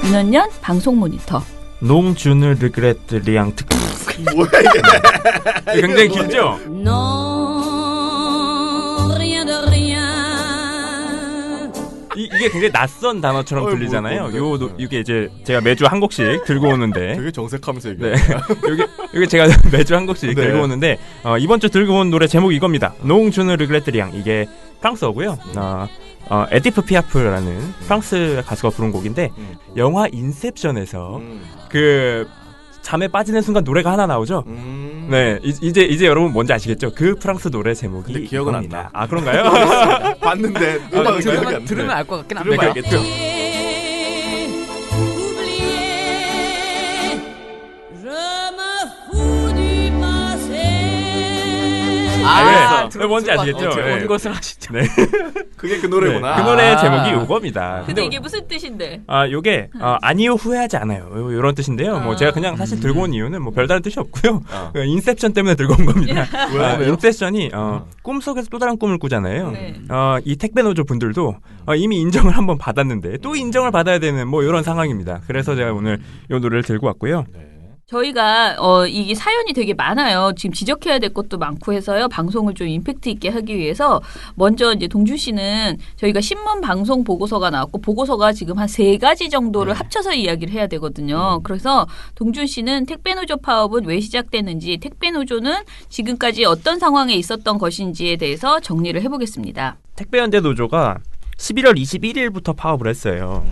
윤원년 방송 모니터. 농준을 르그레트 리앙 특급. 뭐야 이게? 굉장히 길죠? 이게 굉장히 낯선 단어처럼 들리잖아요. 이게 이제 제가 매주 한 곡씩 들고 오는데. 되게 정색하면서 얘기해. 네. 여기 제가 매주 한 곡씩 들고 오는데 이번 주 들고 온 노래 제목이 이겁니다. 농준을 르그레트 리앙. 이게 프랑스어고요. 에디프 피아프라는 프랑스 가수가 부른 곡인데 영화 인셉션에서 그 잠에 빠지는 순간 노래가 하나 나오죠. 네, 이제 여러분 뭔지 아시겠죠? 그 프랑스 노래 제목이 근데 기억은 안 이겁니다. 아 그런가요? 봤는데 들으면 알 것 같긴 네, 한데. 알겠죠. 네, 뭔지 아시겠죠? 네. 온 것을 아시죠? 네. 그게 그 노래구나. 네, 그 노래 제목이 이겁니다. 근데 이게 무슨 뜻인데? 요게 아니요 후회하지 않아요. 이런 뜻인데요. 뭐 제가 그냥 사실 들고 온 이유는 뭐 별다른 뜻이 없고요. 인셉션 때문에 들고 온 겁니다. 인셉션이 꿈속에서 또 다른 꿈을 꾸잖아요. 네. 이 택배 노조 분들도 이미 인정을 한번 받았는데 또 인정을 받아야 되는 뭐 이런 상황입니다. 그래서 제가 오늘 이 노래를 들고 왔고요. 저희가 이게 사연이 되게 많아요. 지금 지적해야 될 것도 많고 해서요. 방송을 좀 임팩트 있게 하기 위해서 먼저 이제 동준 씨는 저희가 신문 방송 보고서가 나왔고 보고서가 지금 한 3가지 정도를 합쳐서 이야기를 해야 되거든요. 그래서 동준 씨는 택배노조 파업은 왜 시작됐는지, 택배노조는 지금까지 어떤 상황에 있었던 것인지에 대해서 정리를 해보겠습니다. 택배연대 노조가 11월 21일부터 파업을 했어요.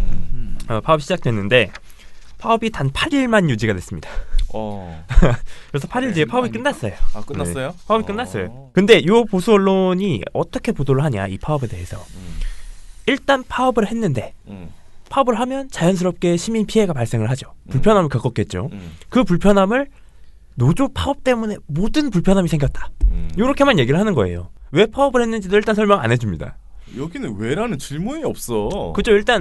파업 시작됐는데 파업이 단 8일만 유지가 됐습니다. 그래서 8일 뒤에 파업이 끝났어요. 아 끝났어요? 네, 파업이 끝났어요. 근데 이 보수 언론이 어떻게 보도를 하냐, 이 파업에 대해서. 일단 파업을 했는데 파업을 하면 자연스럽게 시민 피해가 발생을 하죠. 불편함을 겪었겠죠. 그 불편함을 노조 파업 때문에 모든 불편함이 생겼다. 이렇게만 얘기를 하는 거예요. 왜 파업을 했는지도 일단 설명 안 해줍니다. 여기는 왜라는 질문이 없어. 그죠. 일단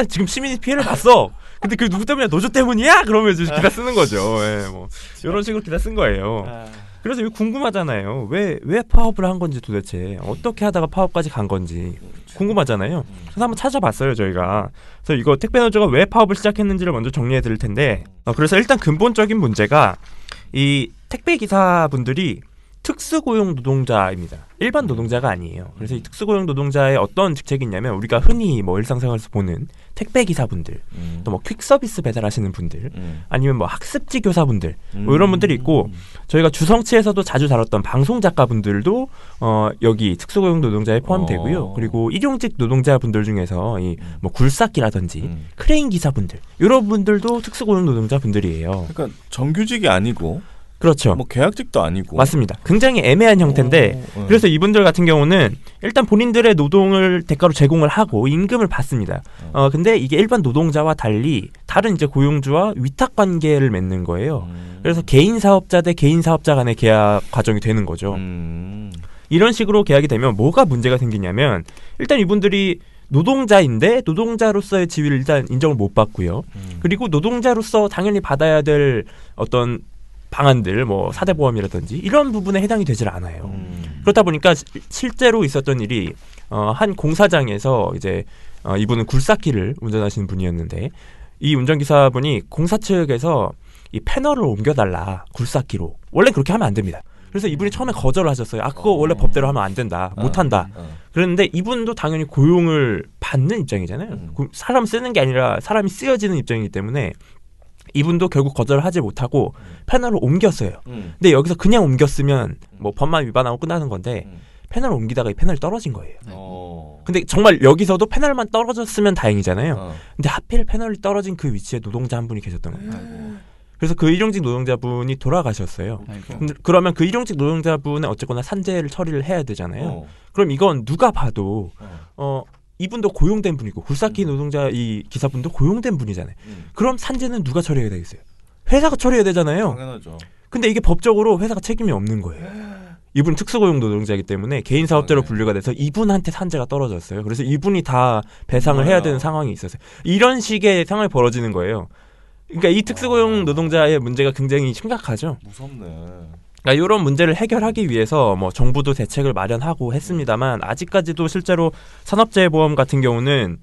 지금 시민이 피해를 봤어. 근데 그 누구 때문이야? 노조 때문이야? 그러면 이제 기사 쓰는 거죠. 예, 뭐 이런 식으로 기사 쓴 거예요. 그래서 이거 궁금하잖아요. 왜 파업을 한 건지, 도대체 어떻게 하다가 파업까지 간 건지 궁금하잖아요. 그래서 한번 찾아봤어요, 저희가. 그래서 이거 택배노조가 왜 파업을 시작했는지를 먼저 정리해 드릴 텐데, 그래서 일단 근본적인 문제가 이 택배 기사분들이 특수고용 노동자입니다. 일반 노동자가 아니에요. 그래서 이 특수고용 노동자의 어떤 직책이 있냐면, 우리가 흔히 뭐 일상생활에서 보는 택배 기사분들, 또 뭐 퀵서비스 배달하시는 분들, 아니면 뭐 학습지 교사분들, 뭐 이런 분들이 있고, 저희가 주성치에서도 자주 다뤘던 방송 작가분들도 여기 특수고용 노동자에 포함되고요. 그리고 일용직 노동자분들 중에서 이 뭐 굴삭기라든지 크레인 기사분들, 이런 분들도 특수고용 노동자분들이에요. 그러니까 정규직이 아니고. 그렇죠. 뭐 계약직도 아니고. 맞습니다. 굉장히 애매한 형태인데, 그래서 이분들 같은 경우는 일단 본인들의 노동을 대가로 제공을 하고 임금을 받습니다. 근데 이게 일반 노동자와 달리 다른 이제 고용주와 위탁 관계를 맺는 거예요. 그래서 개인 사업자 대 개인 사업자 간의 계약 과정이 되는 거죠. 이런 식으로 계약이 되면 뭐가 문제가 생기냐면, 일단 이분들이 노동자인데 노동자로서의 지위를 일단 인정을 못 받고요. 그리고 노동자로서 당연히 받아야 될 어떤 방안들, 뭐 4대 보험이라든지 이런 부분에 해당이 되질 않아요. 그렇다 보니까 실제로 있었던 일이 한 공사장에서 이제 이분은 굴삭기를 운전하시는 분이었는데, 이 운전기사분이 공사 측에서 이 패널을 옮겨달라, 굴삭기로. 원래 그렇게 하면 안 됩니다. 그래서 이분이 처음에 거절을 하셨어요. 그거 원래 법대로 하면 안 된다, 못한다. 그런데 이분도 당연히 고용을 받는 입장이잖아요. 사람 쓰는 게 아니라 사람이 쓰여지는 입장이기 때문에 이분도 결국 거절을 하지 못하고 패널을 옮겼어요. 근데 여기서 그냥 옮겼으면 뭐 법만 위반하고 끝나는 건데, 패널을 옮기다가 이 패널이 떨어진 거예요. 근데 정말 여기서도 패널만 떨어졌으면 다행이잖아요. 근데 하필 패널이 떨어진 그 위치에 노동자 한 분이 계셨던 거예요. 그래서 그 일용직 노동자분이 돌아가셨어요. 근데 그러면 그 일용직 노동자분은 어쨌거나 산재를 처리를 해야 되잖아요. 그럼 이건 누가 봐도 이분도 고용된 분이고, 굴삭기 노동자 이 기사분도 고용된 분이잖아요. 그럼 산재는 누가 처리해야 되겠어요? 회사가 처리해야 되잖아요. 당연하죠. 근데 이게 법적으로 회사가 책임이 없는 거예요. 이분 특수고용 노동자이기 때문에 개인 사업자로 분류가 돼서 이분한테 산재가 떨어졌어요. 그래서 이분이 다 배상을 해야 되는 상황이 있었어요. 이런 식의 상황이 벌어지는 거예요. 그러니까 이 특수고용 노동자의 문제가 굉장히 심각하죠. 무섭네. 그러니까 이런 문제를 해결하기 위해서 뭐 정부도 대책을 마련하고 했습니다만 아직까지도 실제로 산업재해보험 같은 경우는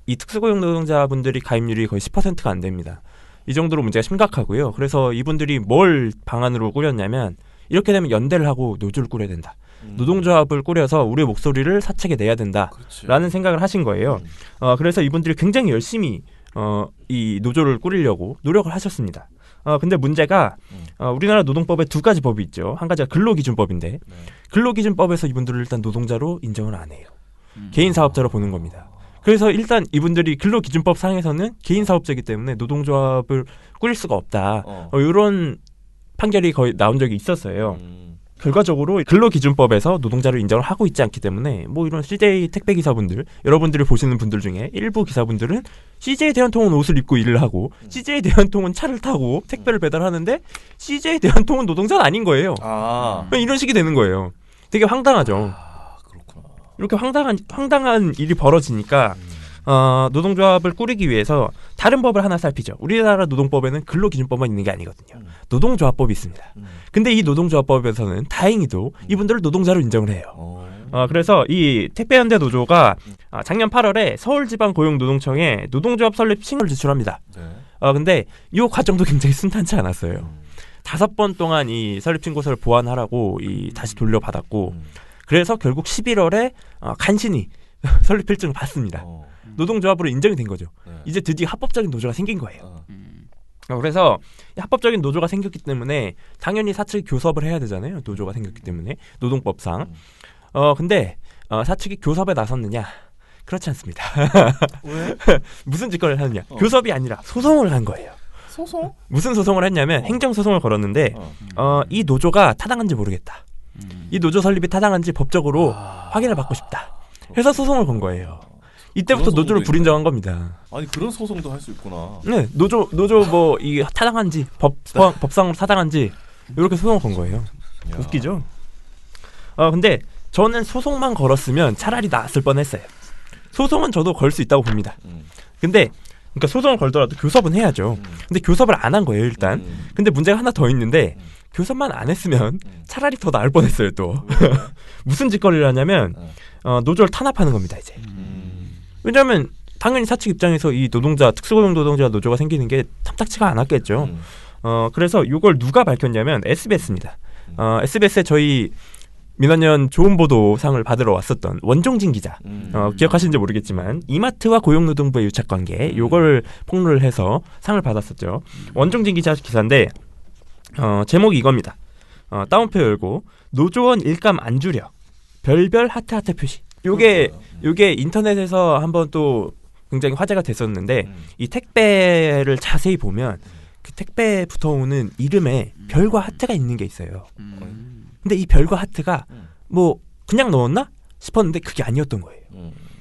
이 특수고용 노동자분들이 가입률이 거의 10%가 안 됩니다. 이 정도로 문제가 심각하고요. 그래서 이분들이 뭘 방안으로 꾸렸냐면 이렇게 되면 연대를 하고 노조를 꾸려야 된다. 노동조합을 꾸려서 우리의 목소리를 사책에 내야 된다라는 생각을 하신 거예요. 그래서 이분들이 굉장히 열심히 이 노조를 꾸리려고 노력을 하셨습니다. 근데 문제가 우리나라 노동법에 두 가지 법이 있죠. 한 가지가 근로기준법인데 근로기준법에서 이분들을 일단 노동자로 인정을 안 해요. 개인 사업자로 보는 겁니다. 그래서 일단 이분들이 근로기준법 상에서는 개인 사업자이기 때문에 노동조합을 꾸릴 수가 없다. 이런 판결이 거의 나온 적이 있었어요. 결과적으로 근로기준법에서 노동자를 인정을 하고 있지 않기 때문에 뭐 이런 CJ 택배 기사분들, 여러분들이 보시는 분들 중에 일부 기사분들은 CJ 대한통운 옷을 입고 일을 하고 CJ 대한통운 차를 타고 택배를 배달하는데 CJ 대한통운 노동자는 아닌 거예요. 이런 식이 되는 거예요. 되게 황당하죠. 그렇구나. 이렇게 황당한 일이 벌어지니까 노동조합을 꾸리기 위해서 다른 법을 하나 살피죠. 우리나라 노동법에는 근로기준법만 있는 게 아니거든요. 노동조합법이 있습니다. 근데 이 노동조합법에서는 다행히도 이분들을 노동자로 인정을 해요. 그래서 이 택배연대 노조가 작년 8월에 서울지방고용노동청에 노동조합 설립 신고를 제출합니다. 근데 이 과정도 굉장히 순탄치 않았어요. 5번 동안 이 설립 신고서를 보완하라고 다시 돌려받았고 그래서 결국 11월에 간신히 설립 필증을 받습니다. 노동조합으로 인정이 된 거죠. 이제 드디어 합법적인 노조가 생긴 거예요. 그래서 합법적인 노조가 생겼기 때문에 당연히 사측이 교섭을 해야 되잖아요. 노조가 생겼기 때문에 노동법상. 근데 사측이 교섭에 나섰느냐? 그렇지 않습니다. 왜? 무슨 짓거리를 하느냐? 교섭이 아니라 소송을 한 거예요. 소송? 무슨 소송을 했냐면 행정소송을 걸었는데 이 노조가 타당한지 모르겠다. 이 노조 설립이 타당한지 법적으로 확인을 받고 싶다. 해서 소송을 건 거예요. 이때부터 노조를 불인정한 겁니다. 아니 그런 소송도 할 수 있구나. 네, 노조 뭐 이게 타당한지 법상으로 타당한지 이렇게 소송을 건 거예요. 야. 웃기죠? 근데 저는 소송만 걸었으면 차라리 나았을 뻔했어요. 소송은 저도 걸 수 있다고 봅니다. 근데 그러니까 소송을 걸더라도 교섭은 해야죠. 근데 교섭을 안 한 거예요 일단. 근데 문제가 하나 더 있는데 교섭만 안 했으면 차라리 더 나을 뻔했어요 또. 무슨 짓거리를 하냐면 노조를 탄압하는 겁니다 이제. 왜냐하면 당연히 사측 입장에서 이 노동자 특수고용 노동자 노조가 생기는 게 탐탁치가 않았겠죠. 그래서 이걸 누가 밝혔냐면 SBS입니다. SBS에 저희 민원연 좋은 보도상을 받으러 왔었던 원종진 기자. 기억하시는지 모르겠지만 이마트와 고용노동부의 유착관계 요걸 폭로를 해서 상을 받았었죠. 원종진 기자 기사인데 제목이 이겁니다. 따옴표 열고 노조원 일감 안 줄여 별별 하트 표시. 요게 인터넷에서 한번 또 굉장히 화제가 됐었는데 이 택배를 자세히 보면 그 택배에 붙어오는 이름에 별과 하트가 있는 게 있어요. 근데 이 별과 하트가 뭐 그냥 넣었나 싶었는데 그게 아니었던 거예요.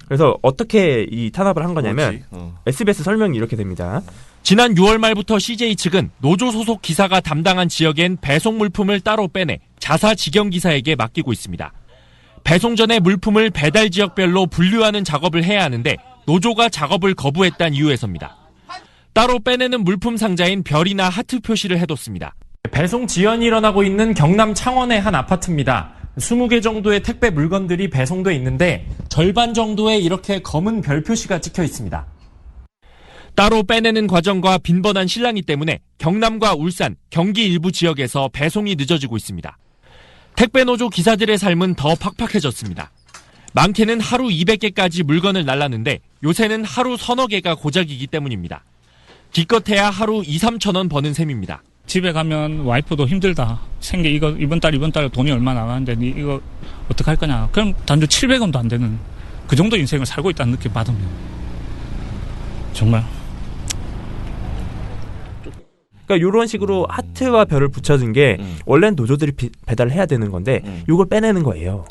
그래서 어떻게 이 탄압을 한 거냐면 SBS 설명이 이렇게 됩니다. 지난 6월 말부터 CJ 측은 노조 소속 기사가 담당한 지역엔 배송 물품을 따로 빼내 자사 직영 기사에게 맡기고 있습니다. 배송 전에 물품을 배달 지역별로 분류하는 작업을 해야 하는데 노조가 작업을 거부했다는 이유에서입니다. 따로 빼내는 물품 상자인 별이나 하트 표시를 해뒀습니다. 배송 지연이 일어나고 있는 경남 창원의 한 아파트입니다. 20개 정도의 택배 물건들이 배송돼 있는데 절반 정도에 이렇게 검은 별 표시가 찍혀 있습니다. 따로 빼내는 과정과 빈번한 실랑이 때문에 경남과 울산, 경기 일부 지역에서 배송이 늦어지고 있습니다. 택배 노조 기사들의 삶은 더 팍팍해졌습니다. 많게는 하루 200개까지 물건을 날랐는데 요새는 하루 서너 개가 고작이기 때문입니다. 기껏해야 하루 2-3천 원 버는 셈입니다. 집에 가면 와이프도 힘들다. 생계 이거 이번 달 돈이 얼마 나가는데 이거 어떻게 할 거냐. 그럼 단돈 700원도 안 되는 그 정도 인생을 살고 있다는 느낌 받으면 정말. 그러니까 이런 식으로 하트와 별을 붙여준 게 원래는 노조들이 배달을 해야 되는 건데 이걸 빼내는 거예요.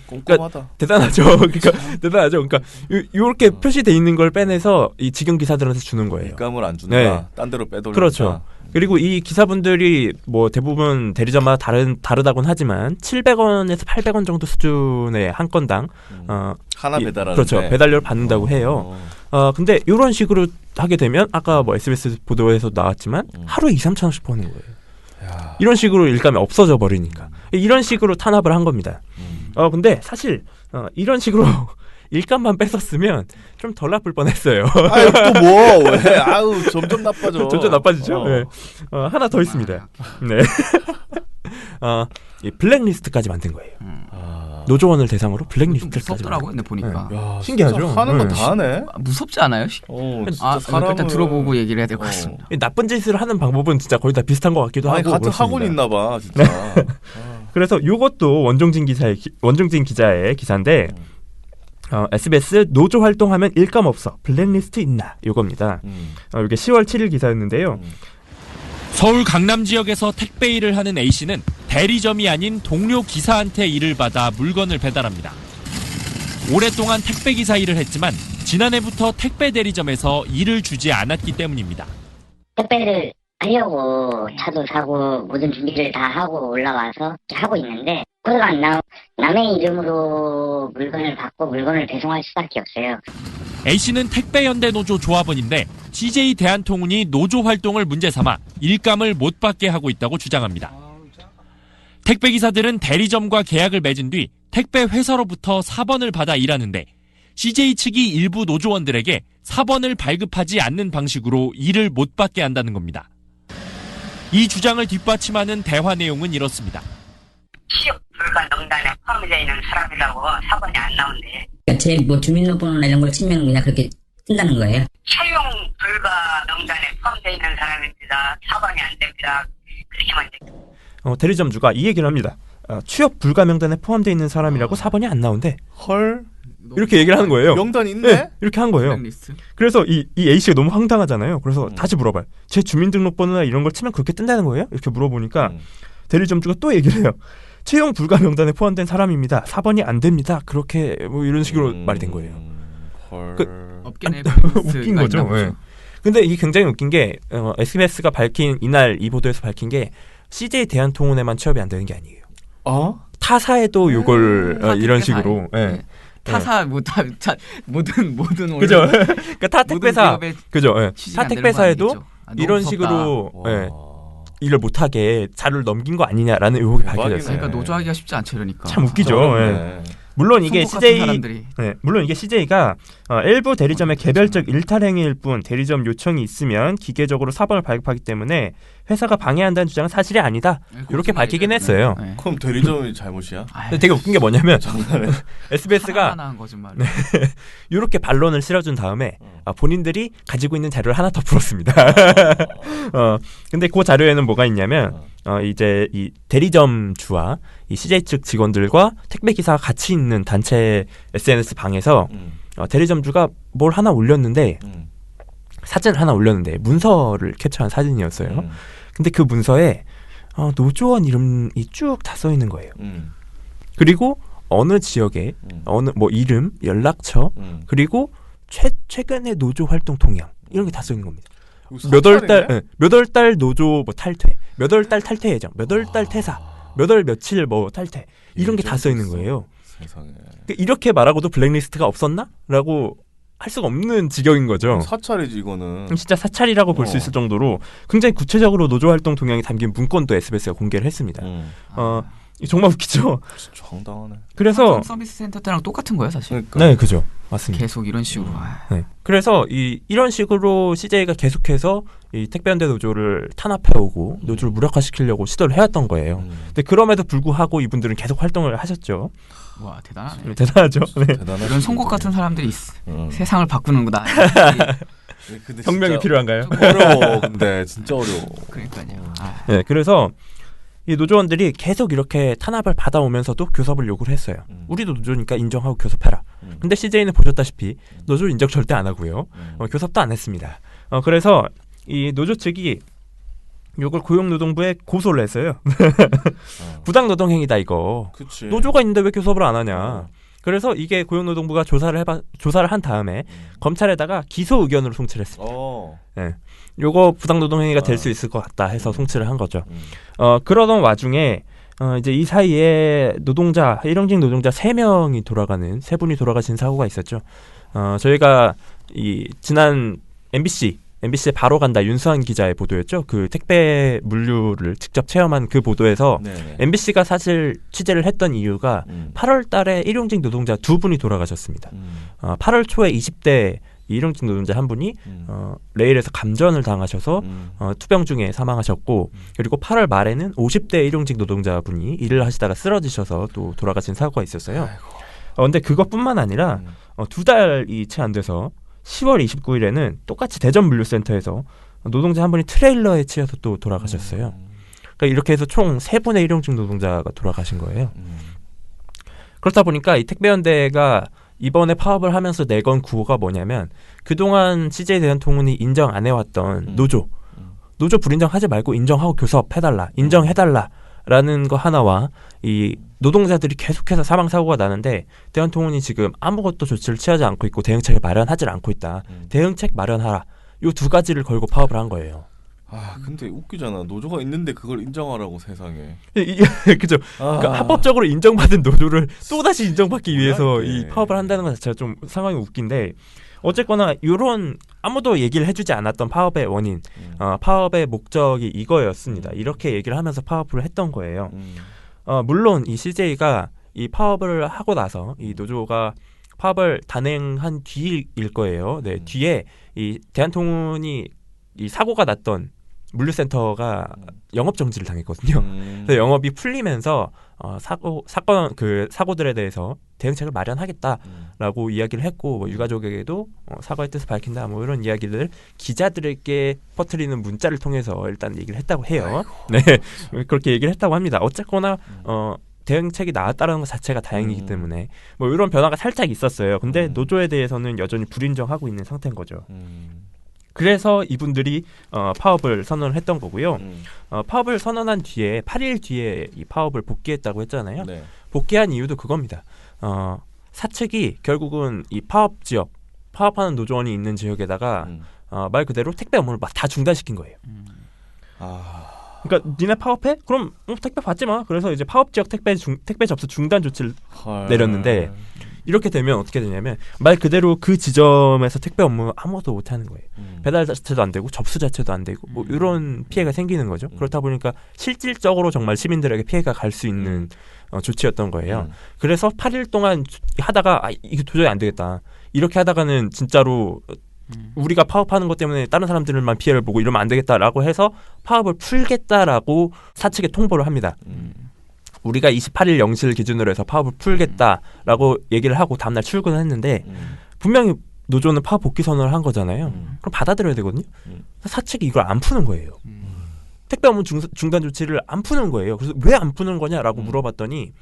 꼼꼼하다. 그러니까 대단하죠. 그러니까 대단하죠. 그러니까 이렇게 표시돼 있는 걸 빼내서 이 직영 기사들한테 주는 거예요. 일감을 안 준다. 네. 딴 데로 빼돌린다. 그렇죠. 그리고 이 기사분들이 뭐 대부분 대리점마다 다르다곤 하지만 700원에서 800원 정도 수준의 한 건당 하나 배달하는데 그렇죠. 배달료를 받는다고 해요. 근데 이런 식으로 하게 되면 아까 뭐 SBS 보도에서 나왔지만 하루에 2-3천 원씩 버는 거예요. 이런 식으로 일감이 없어져 버리니까 이런 식으로 탄압을 한 겁니다. 근데 사실 이런 식으로 일감만 뺐었으면 좀 덜 나쁠 뻔했어요. 아유 또 뭐? 왜? 아우 점점 나빠져. 점점 나빠지죠. 네. 하나 더 있습니다. 네. 이 블랙리스트까지 만든 거예요. 노조원을 대상으로 좀 블랙리스트까지. 무섭더라고요. 근데 보니까 야, 신기하죠? 진짜 하는 거 다 하네. 무섭지 않아요? 진짜 사람을 일단 들어보고 얘기를 해야 될 것 같습니다. 나쁜 짓을 하는 방법은 진짜 거의 다 비슷한 것 같기도 아니 하고. 같은 그렇습니다. 학원 있나 봐 진짜. 그래서 이것도 원종진 기자의 기사인데 SBS 노조 활동하면 일감 없어 블랙리스트 있나 요겁니다. 이게 10월 7일 기사였는데요. 서울 강남 지역에서 택배 일을 하는 A씨는 대리점이 아닌 동료 기사한테 일을 받아 물건을 배달합니다. 오랫동안 택배 기사 일을 했지만 지난해부터 택배 대리점에서 일을 주지 않았기 때문입니다. 택배를 하려고 차도 사고 모든 준비를 다 하고 올라와서 하고 있는데 코드가 안 나오고 남의 이름으로 물건을 받고 물건을 배송할 수밖에 없어요. A씨는 택배현대노조 조합원인데 CJ 대한통운이 노조 활동을 문제 삼아 일감을 못 받게 하고 있다고 주장합니다. 택배기사들은 대리점과 계약을 맺은 뒤 택배 회사로부터 사번을 받아 일하는데 CJ 측이 일부 노조원들에게 사번을 발급하지 않는 방식으로 일을 못 받게 한다는 겁니다. 이 주장을 뒷받침하는 대화 내용은 이렇습니다. 취업 불가 명단에 포함되어 있는 사람이라고 사번이 안 나온대. 제 주민등록번호나 이런 걸 치면 그냥 그렇게 뜬다는 거예요. 채용 불가 명단에 포함되어 있는 사람입니다. 사번이 안 됩니다. 그렇게만 이제. 대리점주가 이 얘기를 합니다. 취업 불가 명단에 포함되어 있는 사람이라고 사번이 안 나온대. 헐. 이렇게 얘기를 하는 거예요. 명단 있네? 네, 이렇게 한 거예요. 블랙리스트? 그래서 이 A씨가 너무 황당하잖아요. 그래서 다시 물어봐요. 제 주민등록번호나 이런 걸 치면 그렇게 뜬다는 거예요? 이렇게 물어보니까 대리점주가 또 얘기를 해요. 채용 불가 명단에 포함된 사람입니다. 사번이 안 됩니다. 그렇게 뭐 이런 식으로 말이 된 거예요. 헐. 업계내 웃긴 거죠. 네. 근데 이게 굉장히 웃긴 게 SBS가 밝힌 이날 이 보도에서 밝힌 게 CJ 대한통운에만 취업이 안 되는 게 아니에요. 타사에도 이걸 이런 식으로. 네. 타사 모든 그죠. 그러니까 타 택배사 그죠. 네. 취직이 타 안 되는 택배사에도 거 아니겠죠? 이런 너무 식으로 일을 못하게 자료를 넘긴 거 아니냐라는 의혹이 밝혀졌어요. 그러니까 노조하기가 쉽지 않죠, 그러니까. 참 웃기죠. 예. 물론 이게 CJ가 일부 대리점의 개별적 일탈 행위일 뿐 대리점 요청이 있으면 기계적으로 사번을 발급하기 때문에 회사가 방해한다는 주장은 사실이 아니다. 이렇게 밝히긴 했어요. 네. 그럼 대리점이 잘못이야? 근데 되게 웃긴 게 뭐냐면 SBS가 하나하나 거짓말. 이렇게 반론을 실어준 다음에 본인들이 가지고 있는 자료를 하나 더 풀었습니다. 근데 그 자료에는 뭐가 있냐면 이제 이 대리점주와 이 CJ 측 직원들과 택배 기사가 같이 있는 단체 SNS 방에서 대리점주가 뭘 하나 올렸는데 사진을 하나 올렸는데 문서를 캡처한 사진이었어요. 근데 그 문서에 노조원 이름이 쭉 다 써 있는 거예요. 그리고 어느 지역에 어느 뭐 이름, 연락처 그리고 최근의 노조 활동 동향 이런 게 다 써 있는 겁니다. 몇 월 달 노조 뭐 탈퇴, 몇 월 달 탈퇴 예정, 몇 월 달 퇴사, 몇 월 며칠 뭐 탈퇴 이런 게 다 써 있는 거예요. 세상에. 이렇게 말하고도 블랙리스트가 없었나? 라고 할 수가 없는 지경인 거죠. 사찰이지 이거는. 진짜 사찰이라고 볼 수 있을 정도로 굉장히 구체적으로 노조 활동 동향이 담긴 문건도 SBS가 공개를 했습니다. 정말 웃기죠. 진짜 황당하네. 그래서 서비스 센터 때랑 똑같은 거예요, 사실. 그러니까. 네, 그죠. 맞습니다. 계속 이런 식으로. 네. 그래서 이런 식으로 CJ가 계속해서 이 택배연대 노조를 탄압해오고 노조를 무력화시키려고 시도를 해왔던 거예요. 근데 그럼에도 불구하고 이분들은 계속 활동을 하셨죠. 와, 대단하네. 대단하죠. 네. 이런 송곳 같은 사람들이 세상을 바꾸는구나. 근데 혁명이 필요한가요? 어려워. 근데 진짜 어려워. 그러니까요. 네, 그래서 이 노조원들이 계속 이렇게 탄압을 받아오면서도 교섭을 요구를 했어요. 우리도 노조니까 인정하고 교섭해라. 근데 CJ는 보셨다시피 노조 인정 절대 안 하고요. 교섭도 안 했습니다. 그래서 이 노조 측이 이걸 고용노동부에 고소를 했어요. 부당노동행위다 이거. 그치. 노조가 있는데 왜 교섭을 안 하냐. 그래서 이게 고용노동부가 조사를 한 다음에 검찰에다가 기소 의견으로 송치를 했습니다. 네. 요거 부당노동행위가 될 수 있을 것 같다 해서 송치를 한 거죠. 그러던 와중에 이제 이 사이에 일용직 노동자 3명이 돌아가는 3분이 돌아가신 사고가 있었죠. 저희가 이 지난 MBC MBC에 바로 간다 윤수환 기자의 보도였죠. 그 택배 물류를 직접 체험한 그 보도에서 네네. MBC가 사실 취재를 했던 이유가 8월 달에 일용직 노동자 2분이 돌아가셨습니다. 8월 초에 20대 일용직 노동자 한 분이 레일에서 감전을 당하셔서 투병 중에 사망하셨고 그리고 8월 말에는 50대 일용직 노동자 분이 일을 하시다가 쓰러지셔서 또 돌아가신 사고가 있었어요. 근데 그것뿐만 아니라 2달이 채 안 돼서 10월 29일에는 똑같이 대전 물류센터에서 노동자 한 분이 트레일러에 치여서 또 돌아가셨어요. 그러니까 이렇게 해서 총 3분의 일용직 노동자가 돌아가신 거예요. 그렇다 보니까 이 택배연대가 이번에 파업을 하면서 내건 구호가 뭐냐면 그동안 CJ 대한통운이 인정 안 해왔던 노조 불인정하지 말고 인정하고 교섭해달라, 인정해달라라는 거 하나와 이 노동자들이 계속해서 사망사고가 나는데 대한통운이 지금 아무것도 조치를 취하지 않고 있고 대응책을 마련하지 않고 있다. 대응책 마련하라. 요 2가지를 걸고 파업을 한 거예요. 아 근데 웃기잖아. 노조가 있는데 그걸 인정하라고 세상에. 그죠. 그러니까 합법적으로 인정받은 노조를 또다시 인정받기 위해서 이 파업을 한다는 것 자체가 좀 상황이 웃긴데 어쨌거나 이런 아무도 얘기를 해주지 않았던 파업의 원인, 파업의 목적이 이거였습니다. 이렇게 얘기를 하면서 파업을 했던 거예요. 물론 이 CJ가 이 파업을 하고 나서 이 노조가 파업을 단행한 뒤일 거예요. 네, 뒤에 이 대한통운이 이 사고가 났던 물류센터가 영업 정지를 당했거든요. 그래서 영업이 풀리면서 사고들에 대해서 대응책을 마련하겠다라고 이야기를 했고 뭐 유가족에게도 사과의 뜻을 밝힌다 뭐 이런 이야기를 기자들에게 퍼뜨리는 문자를 통해서 일단 얘기를 했다고 해요. 네, 그렇게 얘기를 했다고 합니다. 어쨌거나 대응책이 나왔다는 것 자체가 다행이기 때문에 뭐 이런 변화가 살짝 있었어요. 근데 노조에 대해서는 여전히 불인정하고 있는 상태인 거죠. 그래서 이분들이 파업을 선언을 했던 거고요. 파업을 선언한 뒤에 8일 뒤에 이 파업을 복귀했다고 했잖아요. 네. 복귀한 이유도 그겁니다. 사측이 결국은 이 파업 지역, 파업하는 노조원이 있는 지역에다가 말 그대로 택배 업무를 막 다 중단시킨 거예요. 그러니까 니네 파업해? 그럼 택배 받지 마. 그래서 이제 파업 지역 택배 접수 중단 조치를 내렸는데 이렇게 되면 어떻게 되냐면 말 그대로 그 지점에서 택배 업무 아무것도 못 하는 거예요. 배달 자체도 안 되고 접수 자체도 안 되고 뭐 이런 피해가 생기는 거죠. 그렇다 보니까 실질적으로 정말 시민들에게 피해가 갈 수 있는 조치였던 거예요. 그래서 8일 동안 하다가 이게 도저히 안 되겠다. 이렇게 하다가는 진짜로 우리가 파업하는 것 때문에 다른 사람들만 피해를 보고 이러면 안 되겠다라고 해서 파업을 풀겠다라고 사측에 통보를 합니다. 우리가 28일 0시 기준으로 해서 파업을 풀겠다라고 얘기를 하고 다음날 출근을 했는데 분명히 노조는 파업 복귀 선언을 한 거잖아요. 그럼 받아들여야 되거든요. 사측이 이걸 안 푸는 거예요. 택배 업무 중단 조치를 안 푸는 거예요. 그래서 왜 안 푸는 거냐라고 물어봤더니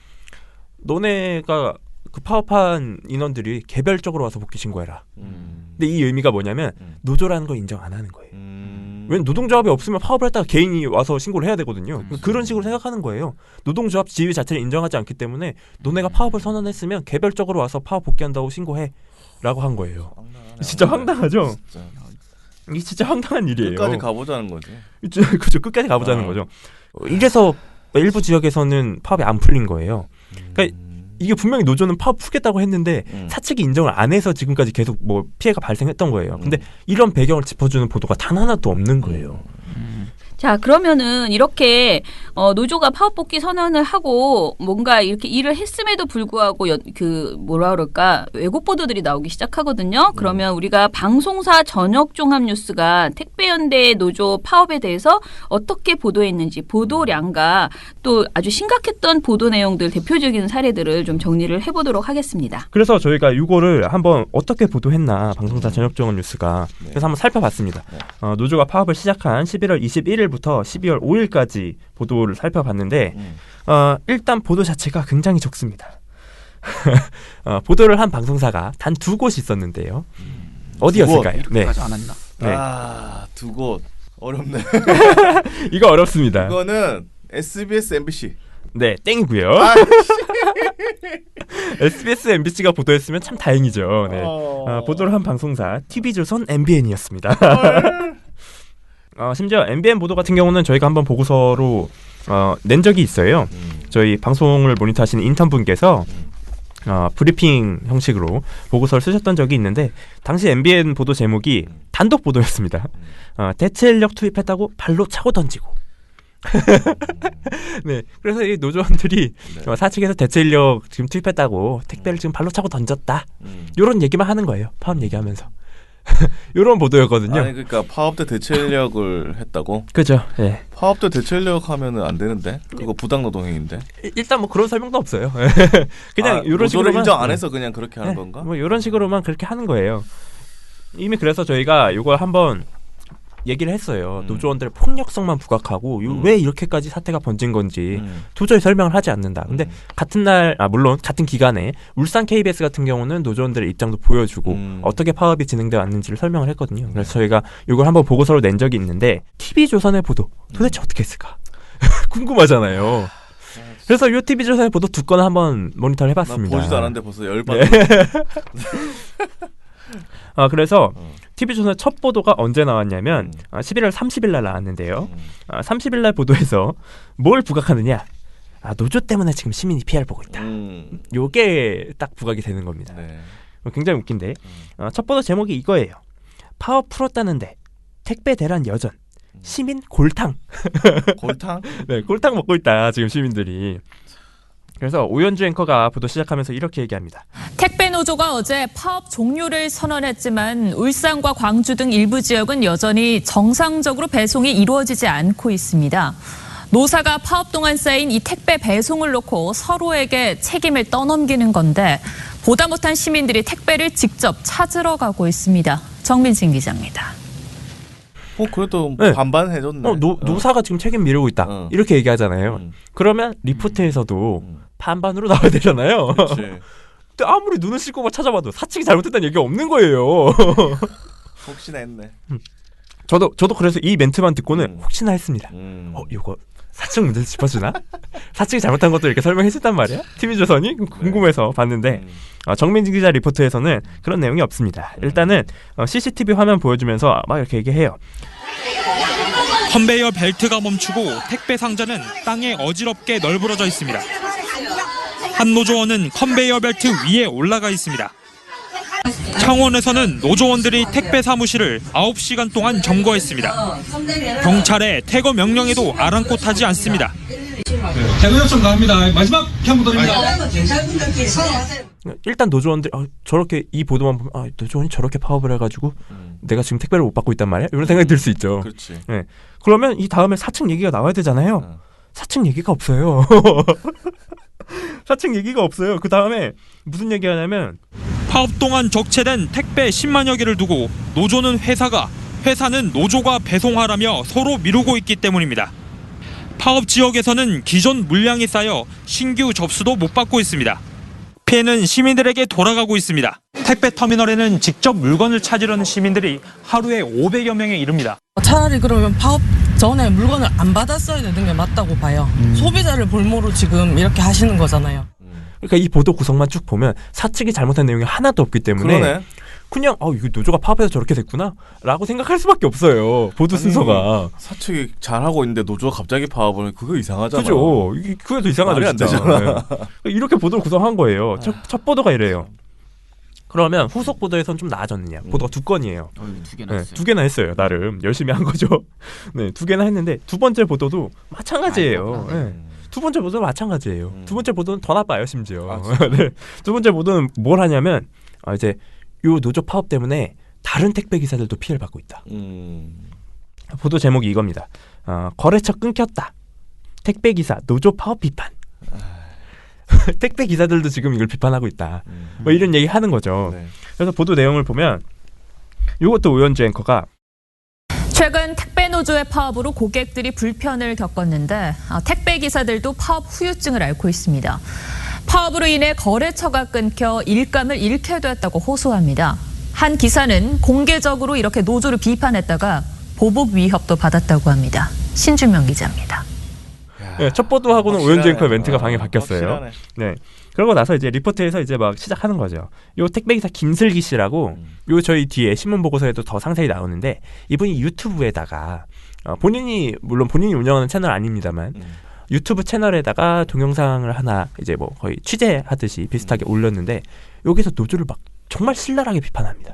너네가 그 파업한 인원들이 개별적으로 와서 복귀 신고해라. 근데 이 의미가 뭐냐면 노조라는 걸 인정 안 하는 거예요. 왜냐면 노동조합이 없으면 파업을 했다가 개인이 와서 신고를 해야 되거든요. 그런 식으로 생각하는 거예요. 노동조합 지위 자체를 인정하지 않기 때문에 너네가 파업을 선언했으면 개별적으로 와서 파업 복귀한다고 신고해 라고 한 거예요. 진짜 황당하죠? 이게 진짜 황당한 일이에요. 끝까지 가보자는 거지. 그렇죠. 끝까지 가보자는 거죠. 이래서 일부 지역에서는 파업이 안 풀린 거예요. 그러니까 이게 분명히 노조는 파업 풀겠다고 했는데 사측이 인정을 안 해서 지금까지 계속 뭐 피해가 발생했던 거예요. 근데 이런 배경을 짚어주는 보도가 단 하나도 없는 거예요. 자, 그러면은 이렇게 노조가 파업 복귀 선언을 하고 뭔가 이렇게 일을 했음에도 불구하고 외국 보도들이 나오기 시작하거든요. 그러면 우리가 방송사 저녁 종합 뉴스가 택배연대 노조 파업에 대해서 어떻게 보도했는지 보도량과 또 아주 심각했던 보도 내용들 대표적인 사례들을 좀 정리를 해보도록 하겠습니다. 그래서 저희가 이거를 한번 어떻게 보도했나 방송사 저녁 종합 뉴스가 그래서 한번 살펴봤습니다. 노조가 파업을 시작한 11월 21일부터 12월 5일까지 보도를 살펴봤는데 일단 보도 자체가 굉장히 적습니다. 보도를 한 방송사가 단 2곳이 있었는데요. 어디였을까요? 네. 안 한다. 네. 두 곳 어렵네. 이거 어렵습니다. 이거는 SBS, MBC. 네, 땡이고요. SBS, MBC가 보도했으면 참 다행이죠. 네. 보도를 한 방송사 TV조선, MBN이었습니다. 심지어 MBN 보도 같은 경우는 저희가 한번 보고서로 낸 적이 있어요. 저희 방송을 모니터하시는 인턴분께서 브리핑 형식으로 보고서를 쓰셨던 적이 있는데 당시 MBN 보도 제목이 단독 보도였습니다. 대체 인력 투입했다고 발로 차고 던지고. 네, 그래서 이 노조원들이 사측에서 대체 인력 지금 투입했다고 택배를 지금 발로 차고 던졌다. 이런 얘기만 하는 거예요. 파업 얘기하면서. 이런 보도였거든요. 아니 그러니까 파업때 대체 인력을 했다고? 그죠. 예. 파업때 대체 인력 하면은 안 되는데 그거 부당 노동행위인데. 일단 뭐 그런 설명도 없어요. 그냥 이런 노조를 식으로만 인정 안 해서 그냥 그렇게 하는 건가? 뭐 이런 식으로만 그렇게 하는 거예요. 이미 그래서 저희가 이걸 한번 얘기를 했어요. 노조원들의 폭력성만 부각하고 왜 이렇게까지 사태가 번진 건지 도저히 설명을 하지 않는다. 근데 같은 날, 물론 같은 기간에 울산 KBS 같은 경우는 노조원들의 입장도 보여주고 어떻게 파업이 진행되어 왔는지를 설명을 했거든요. 그래서 저희가 이걸 한번 보고서로 낸 적이 있는데 TV조선의 보도 도대체 어떻게 했을까? 궁금하잖아요. 그래서 이 TV조선의 보도 두 건을 한번 모니터를 해봤습니다. 보지도 않았는데 벌써 열받. 그래서 TV조선의 첫 보도가 언제 나왔냐면 11월 30일 날 나왔는데요. 30일 날 보도에서 뭘 부각하느냐? 노조 때문에 지금 시민이 피해를 보고 있다. 요게 딱 부각이 되는 겁니다. 네. 굉장히 웃긴데 첫 보도 제목이 이거예요. 파업 풀었다는데 택배 대란 여전. 시민 골탕. 골탕? 네, 골탕 먹고 있다 지금 시민들이. 그래서 오연주 앵커가 보도 시작하면서 이렇게 얘기합니다. 택배 노조가 어제 파업 종료를 선언했지만 울산과 광주 등 일부 지역은 여전히 정상적으로 배송이 이루어지지 않고 있습니다. 노사가 파업 동안 쌓인 이 택배 배송을 놓고 서로에게 책임을 떠넘기는 건데 보다 못한 시민들이 택배를 직접 찾으러 가고 있습니다. 정민진 기자입니다. 그래도 네. 반반 해줬네. 노사가 지금 책임 미루고 있다. 이렇게 얘기하잖아요. 그러면 리포트에서도 반반으로 나와야 되잖아요. 그치. 근데 아무리 눈을 씻고 찾아봐도 사측이 잘못했다는 얘기가 없는 거예요. 혹시나 했네. 저도 그래서 이 멘트만 듣고는 혹시나 했습니다. 이거 사측 문제 짚어주나? 사측이 잘못한 것도 이렇게 설명해줬단 말이야? TV조선이 궁금해서 봤는데 정민진 기자 리포트에서는 그런 내용이 없습니다. 일단은 CCTV 화면 보여주면서 막 이렇게 얘기해요. 컨베이어 벨트가 멈추고 택배 상자는 땅에 어지럽게 널브러져 있습니다. 한 노조원은 컨베이어 벨트 위에 올라가 있습니다. 창원에서는 노조원들이 택배 사무실을 9시간 동안 점거했습니다. 경찰의 퇴거 명령에도 아랑곳하지 않습니다. 퇴거 요청 나옵니다. 마지막 경고드립니다. 일단 노조원들 저렇게 이 보도만 보면 노조원이 저렇게 파업을 해가지고 내가 지금 택배를 못 받고 있단 말이야? 이런 생각이 들 수 있죠. 그렇지. 네. 그러면 이 다음에 사측 얘기가 나와야 되잖아요. 사측 얘기가 없어요. 사측 얘기가 없어요. 그 다음에 무슨 얘기하냐면 파업 동안 적체된 택배 10만여 개를 두고 노조는 회사는 노조가 배송하라며 서로 미루고 있기 때문입니다. 파업 지역에서는 기존 물량이 쌓여 신규 접수도 못 받고 있습니다. 피해는 시민들에게 돌아가고 있습니다. 택배 터미널에는 직접 물건을 찾으려는 시민들이 하루에 500여 명에 이릅니다. 차라리 그러면 파업 전에 물건을 안 받았어야 되는 게 맞다고 봐요. 소비자를 볼모로 지금 이렇게 하시는 거잖아요. 그러니까 이 보도 구성만 쭉 보면 사측이 잘못한 내용이 하나도 없기 때문에 그러네. 그냥 이거 노조가 파업해서 저렇게 됐구나 라고 생각할 수밖에 없어요. 보도 순서가. 사측이 잘하고 있는데 노조가 갑자기 파업을 그거 이상하잖아. 그죠. 그게도 이상하죠. 말이 안 진짜. 되잖아. 네. 이렇게 보도를 구성한 거예요. 첫 보도가 이래요. 그러면 후속 보도에서는 좀 나아졌느냐. 보도가 두 건이에요. 두 개나 했어요. 두 개나 했어요. 나름 열심히 한 거죠. 네, 두 개나 했는데 두 번째 보도도 마찬가지예요. 네. 두 번째 보도는 마찬가지예요. 두 번째 보도는 더 나빠요, 심지어. 네. 두 번째 보도는 뭘 하냐면 이제 요 노조 파업 때문에 다른 택배 기사들도 피해를 받고 있다. 보도 제목이 이겁니다. 거래처 끊겼다. 택배 기사 노조 파업 비판. 택배 기사들도 지금 이걸 비판하고 있다. 뭐 이런 얘기 하는 거죠. 네. 그래서 보도 내용을 보면 이것도 오연주 앵커가 최근 택배 노조의 파업으로 고객들이 불편을 겪었는데 택배 기사들도 파업 후유증을 앓고 있습니다. 파업으로 인해 거래처가 끊겨 일감을 잃게 됐다고 호소합니다. 한 기사는 공개적으로 이렇게 노조를 비판했다가 보복 위협도 받았다고 합니다. 신준명 기자입니다. 네, 첫 보도하고는 오연주 앵커의 멘트가 방에 바뀌었어요. 확실하네. 네. 그러고 나서 이제 리포트에서 이제 막 시작하는 거죠. 요 택배기사 김슬기 씨라고 요 저희 뒤에 신문 보고서에도 더 상세히 나오는데 이분이 유튜브에다가 물론 본인이 운영하는 채널 아닙니다만 유튜브 채널에다가 동영상을 하나 이제 뭐 거의 취재하듯이 비슷하게 올렸는데 여기서 노조를 막 정말 신랄하게 비판합니다.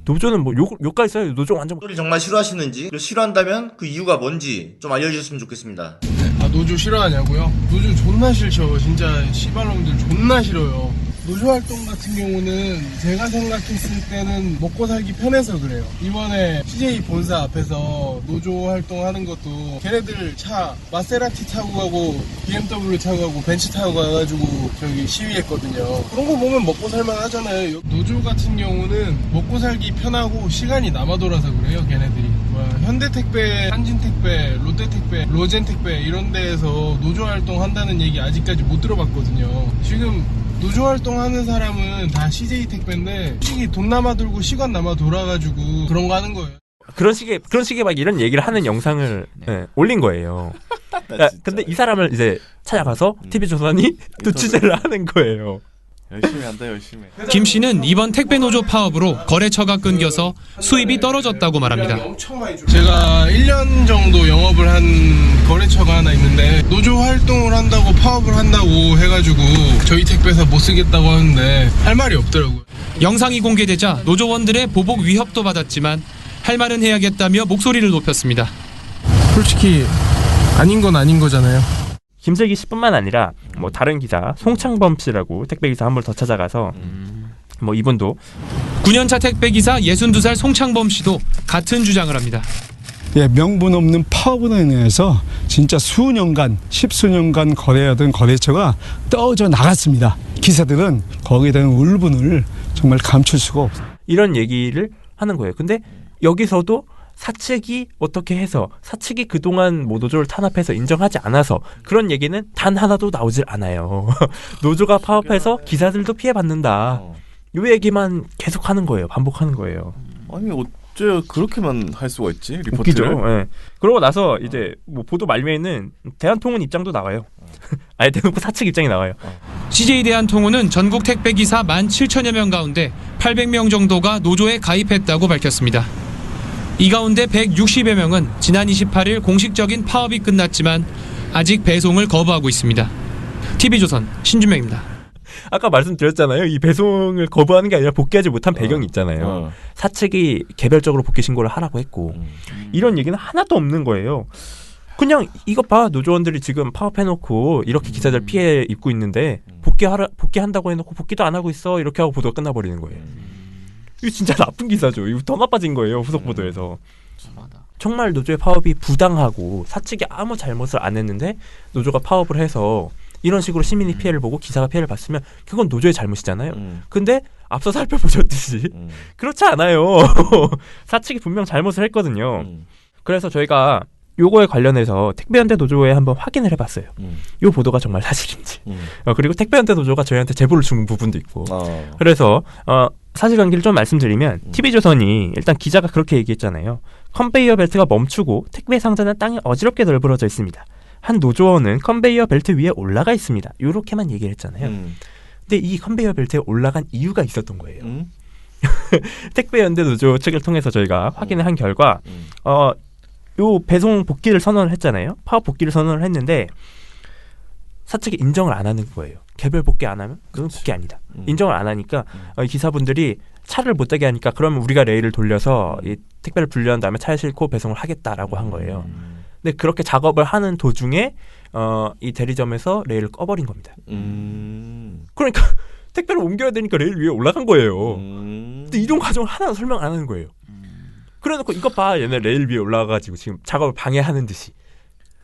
노조는 뭐 욕까지 써요. 노조 완전 노조를 정말 싫어하시는지, 그리고 싫어한다면 그 이유가 뭔지 좀 알려주셨으면 좋겠습니다. 아, 노조 싫어하냐고요? 노조 존나 싫죠. 진짜 씨발놈들 존나 싫어요. 노조 활동 같은 경우는 제가 생각했을 때는 먹고 살기 편해서 그래요. 이번에 CJ 본사 앞에서 노조 활동하는 것도 걔네들 차 마세라티 타고 가고 BMW 타고 가고 벤츠 타고 가가지고 저기 시위했거든요. 그런 거 보면 먹고 살만 하잖아요. 노조 같은 경우는 먹고 살기 편하고 시간이 남아 돌아서 그래요. 걔네들이 현대택배, 한진택배, 롯데택배, 로젠택배 이런 데에서 노조 활동한다는 얘기 아직까지 못 들어봤거든요. 지금 노조 활동하는 사람은 다 CJ 택배인데 솔직히 돈 남아 돌고 시간 남아 돌아가지고 그런 거 하는 거예요. 그런 식의 막 이런 얘기를 하는 영상을 올린 거예요. 그러니까 근데 이 사람을 이제 찾아가서 TV조선이 또 취재를 하는 거예요. 열심히 한다 열심히. 김 씨는 이번 택배 노조 파업으로 거래처가 끊겨서 수입이 떨어졌다고 말합니다. 제가 1년 정도 영업을 한 거래처가 하나 있는데 노조 활동을 한다고 파업을 한다고 해가지고 저희 택배사 못 쓰겠다고 하는데 할 말이 없더라고요. 영상이 공개되자 노조원들의 보복 위협도 받았지만 할 말은 해야겠다며 목소리를 높였습니다. 솔직히 아닌 건 아닌 거잖아요. 김슬기 씨뿐만 아니라 뭐 다른 기자 송창범 씨라고 택배 기사 한 번 더 찾아가서 뭐 이분도 9년차 택배 기사 62살 송창범 씨도 같은 주장을 합니다. 예, 명분 없는 파업으로 인해서 진짜 수년간, 십수년간 거래하던 거래처가 떨어져 나갔습니다. 기사들은 거기에 대한 울분을 정말 감출 수가 없어요. 이런 얘기를 하는 거예요. 근데 여기서도 사측이 어떻게 해서 사측이 그동안 뭐 노조를 탄압해서 인정하지 않아서 그런 얘기는 단 하나도 나오질 않아요. 노조가 파업해서 기사들도 피해받는다. 이 얘기만 계속하는 거예요. 반복하는 거예요. 아니 어째 그렇게만 할 수가 있지? 리포트를. 웃기죠. 네. 그러고 나서 이제 뭐 보도 말미에는 대한통운 입장도 나와요. 아예 대놓고 사측 입장이 나와요. CJ 대한통운은 전국 택배 기사 17,000여 명 가운데 800명 정도가 노조에 가입했다고 밝혔습니다. 이 가운데 160여 명은 지난 28일 공식적인 파업이 끝났지만 아직 배송을 거부하고 있습니다. TV조선 신준명입니다. 아까 말씀드렸잖아요. 이 배송을 거부하는 게 아니라 복귀하지 못한 배경이 있잖아요. 사측이 개별적으로 복귀 신고를 하라고 했고 이런 얘기는 하나도 없는 거예요. 그냥 이것 봐. 노조원들이 지금 파업해놓고 이렇게 기사들 피해 입고 있는데 복귀한다고 해놓고 복귀도 안 하고 있어. 이렇게 하고 보도가 끝나버리는 거예요. 이거 진짜 나쁜 기사죠. 이거 더 나빠진 거예요. 후속 보도에서. 정말 노조의 파업이 부당하고 사측이 아무 잘못을 안 했는데 노조가 파업을 해서 이런 식으로 시민이 피해를 보고 기사가 피해를 봤으면 그건 노조의 잘못이잖아요. 근데 앞서 살펴보셨듯이 그렇지 않아요. 사측이 분명 잘못을 했거든요. 그래서 저희가 요거에 관련해서 택배연대 노조에 한번 확인을 해봤어요. 요 보도가 정말 사실인지. 그리고 택배연대 노조가 저희한테 제보를 준 부분도 있고. 그래서 사실관계를 좀 말씀드리면 TV조선이 일단 기자가 그렇게 얘기했잖아요. 컨베이어 벨트가 멈추고 택배 상자는 땅에 어지럽게 널브러져 있습니다. 한 노조원은 컨베이어 벨트 위에 올라가 있습니다. 요렇게만 얘기를 했잖아요. 근데 이 컨베이어 벨트에 올라간 이유가 있었던 거예요. 택배연대 노조 측을 통해서 저희가 확인을 한 결과 요 배송 복귀를 선언을 했잖아요. 파업 복귀를 선언을 했는데 사측이 인정을 안 하는 거예요. 개별 복귀 안 하면 그건 복귀 아니다. 인정을 안 하니까 기사분들이 차를 못 타게 하니까 그러면 우리가 레일을 돌려서 이 택배를 분류한 다음에 차에 싣고 배송을 하겠다라고 한 거예요. 근데 그렇게 작업을 하는 도중에 이 대리점에서 레일을 꺼버린 겁니다. 그러니까 택배를 옮겨야 되니까 레일 위에 올라간 거예요. 근데 이런 과정을 하나도 설명 안 하는 거예요. 그래놓고 이것 봐 얘네 레일 위에 올라가가지고 지금 작업을 방해하는 듯이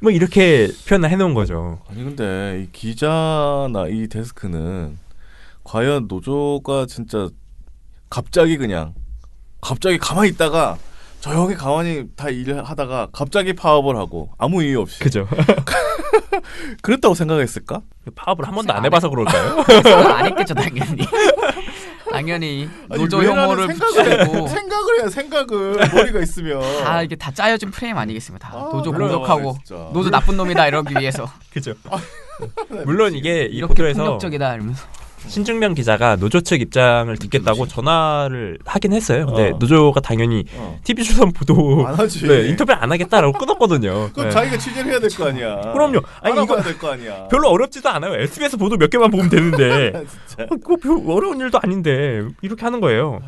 뭐 이렇게 표현을 해놓은 거죠. 아니 근데 이 기자나 이 데스크는 과연 노조가 진짜 갑자기 가만히 있다가 조용히 가만히 다 일을 하다가 갑자기 파업을 하고 아무 이유 없이. 그죠. 그랬다고 생각했을까? 파업을 한 번도 안 해봐서 그럴까요? 안 했겠죠 당연히. 당연히 노조 혐오를 붙이고 생각을 해야 생각을 머리가 있으면 다 이게 다 짜여진 프레임 아니겠습니까? 다 노조 물론, 공격하고 진짜. 노조 나쁜 놈이다 이러기 위해서. 그죠. 물론 이게 이 이렇게 보도에서 폭력적이다 이러면서 신중명 기자가 노조 측 입장을 듣겠다고 전화를 하긴 했어요. 근데 노조가 당연히 TV조선 보도 안 하지. 인터뷰를 안 하겠다라고 끊었거든요. 그럼 자기가 취재를 해야 될 거 아니야. 그럼요. 아니 알아봐야 될 거 아니야. 별로 어렵지도 않아요. SBS 보도 몇 개만 보면 되는데 그거 별로 어려운 일도 아닌데 이렇게 하는 거예요.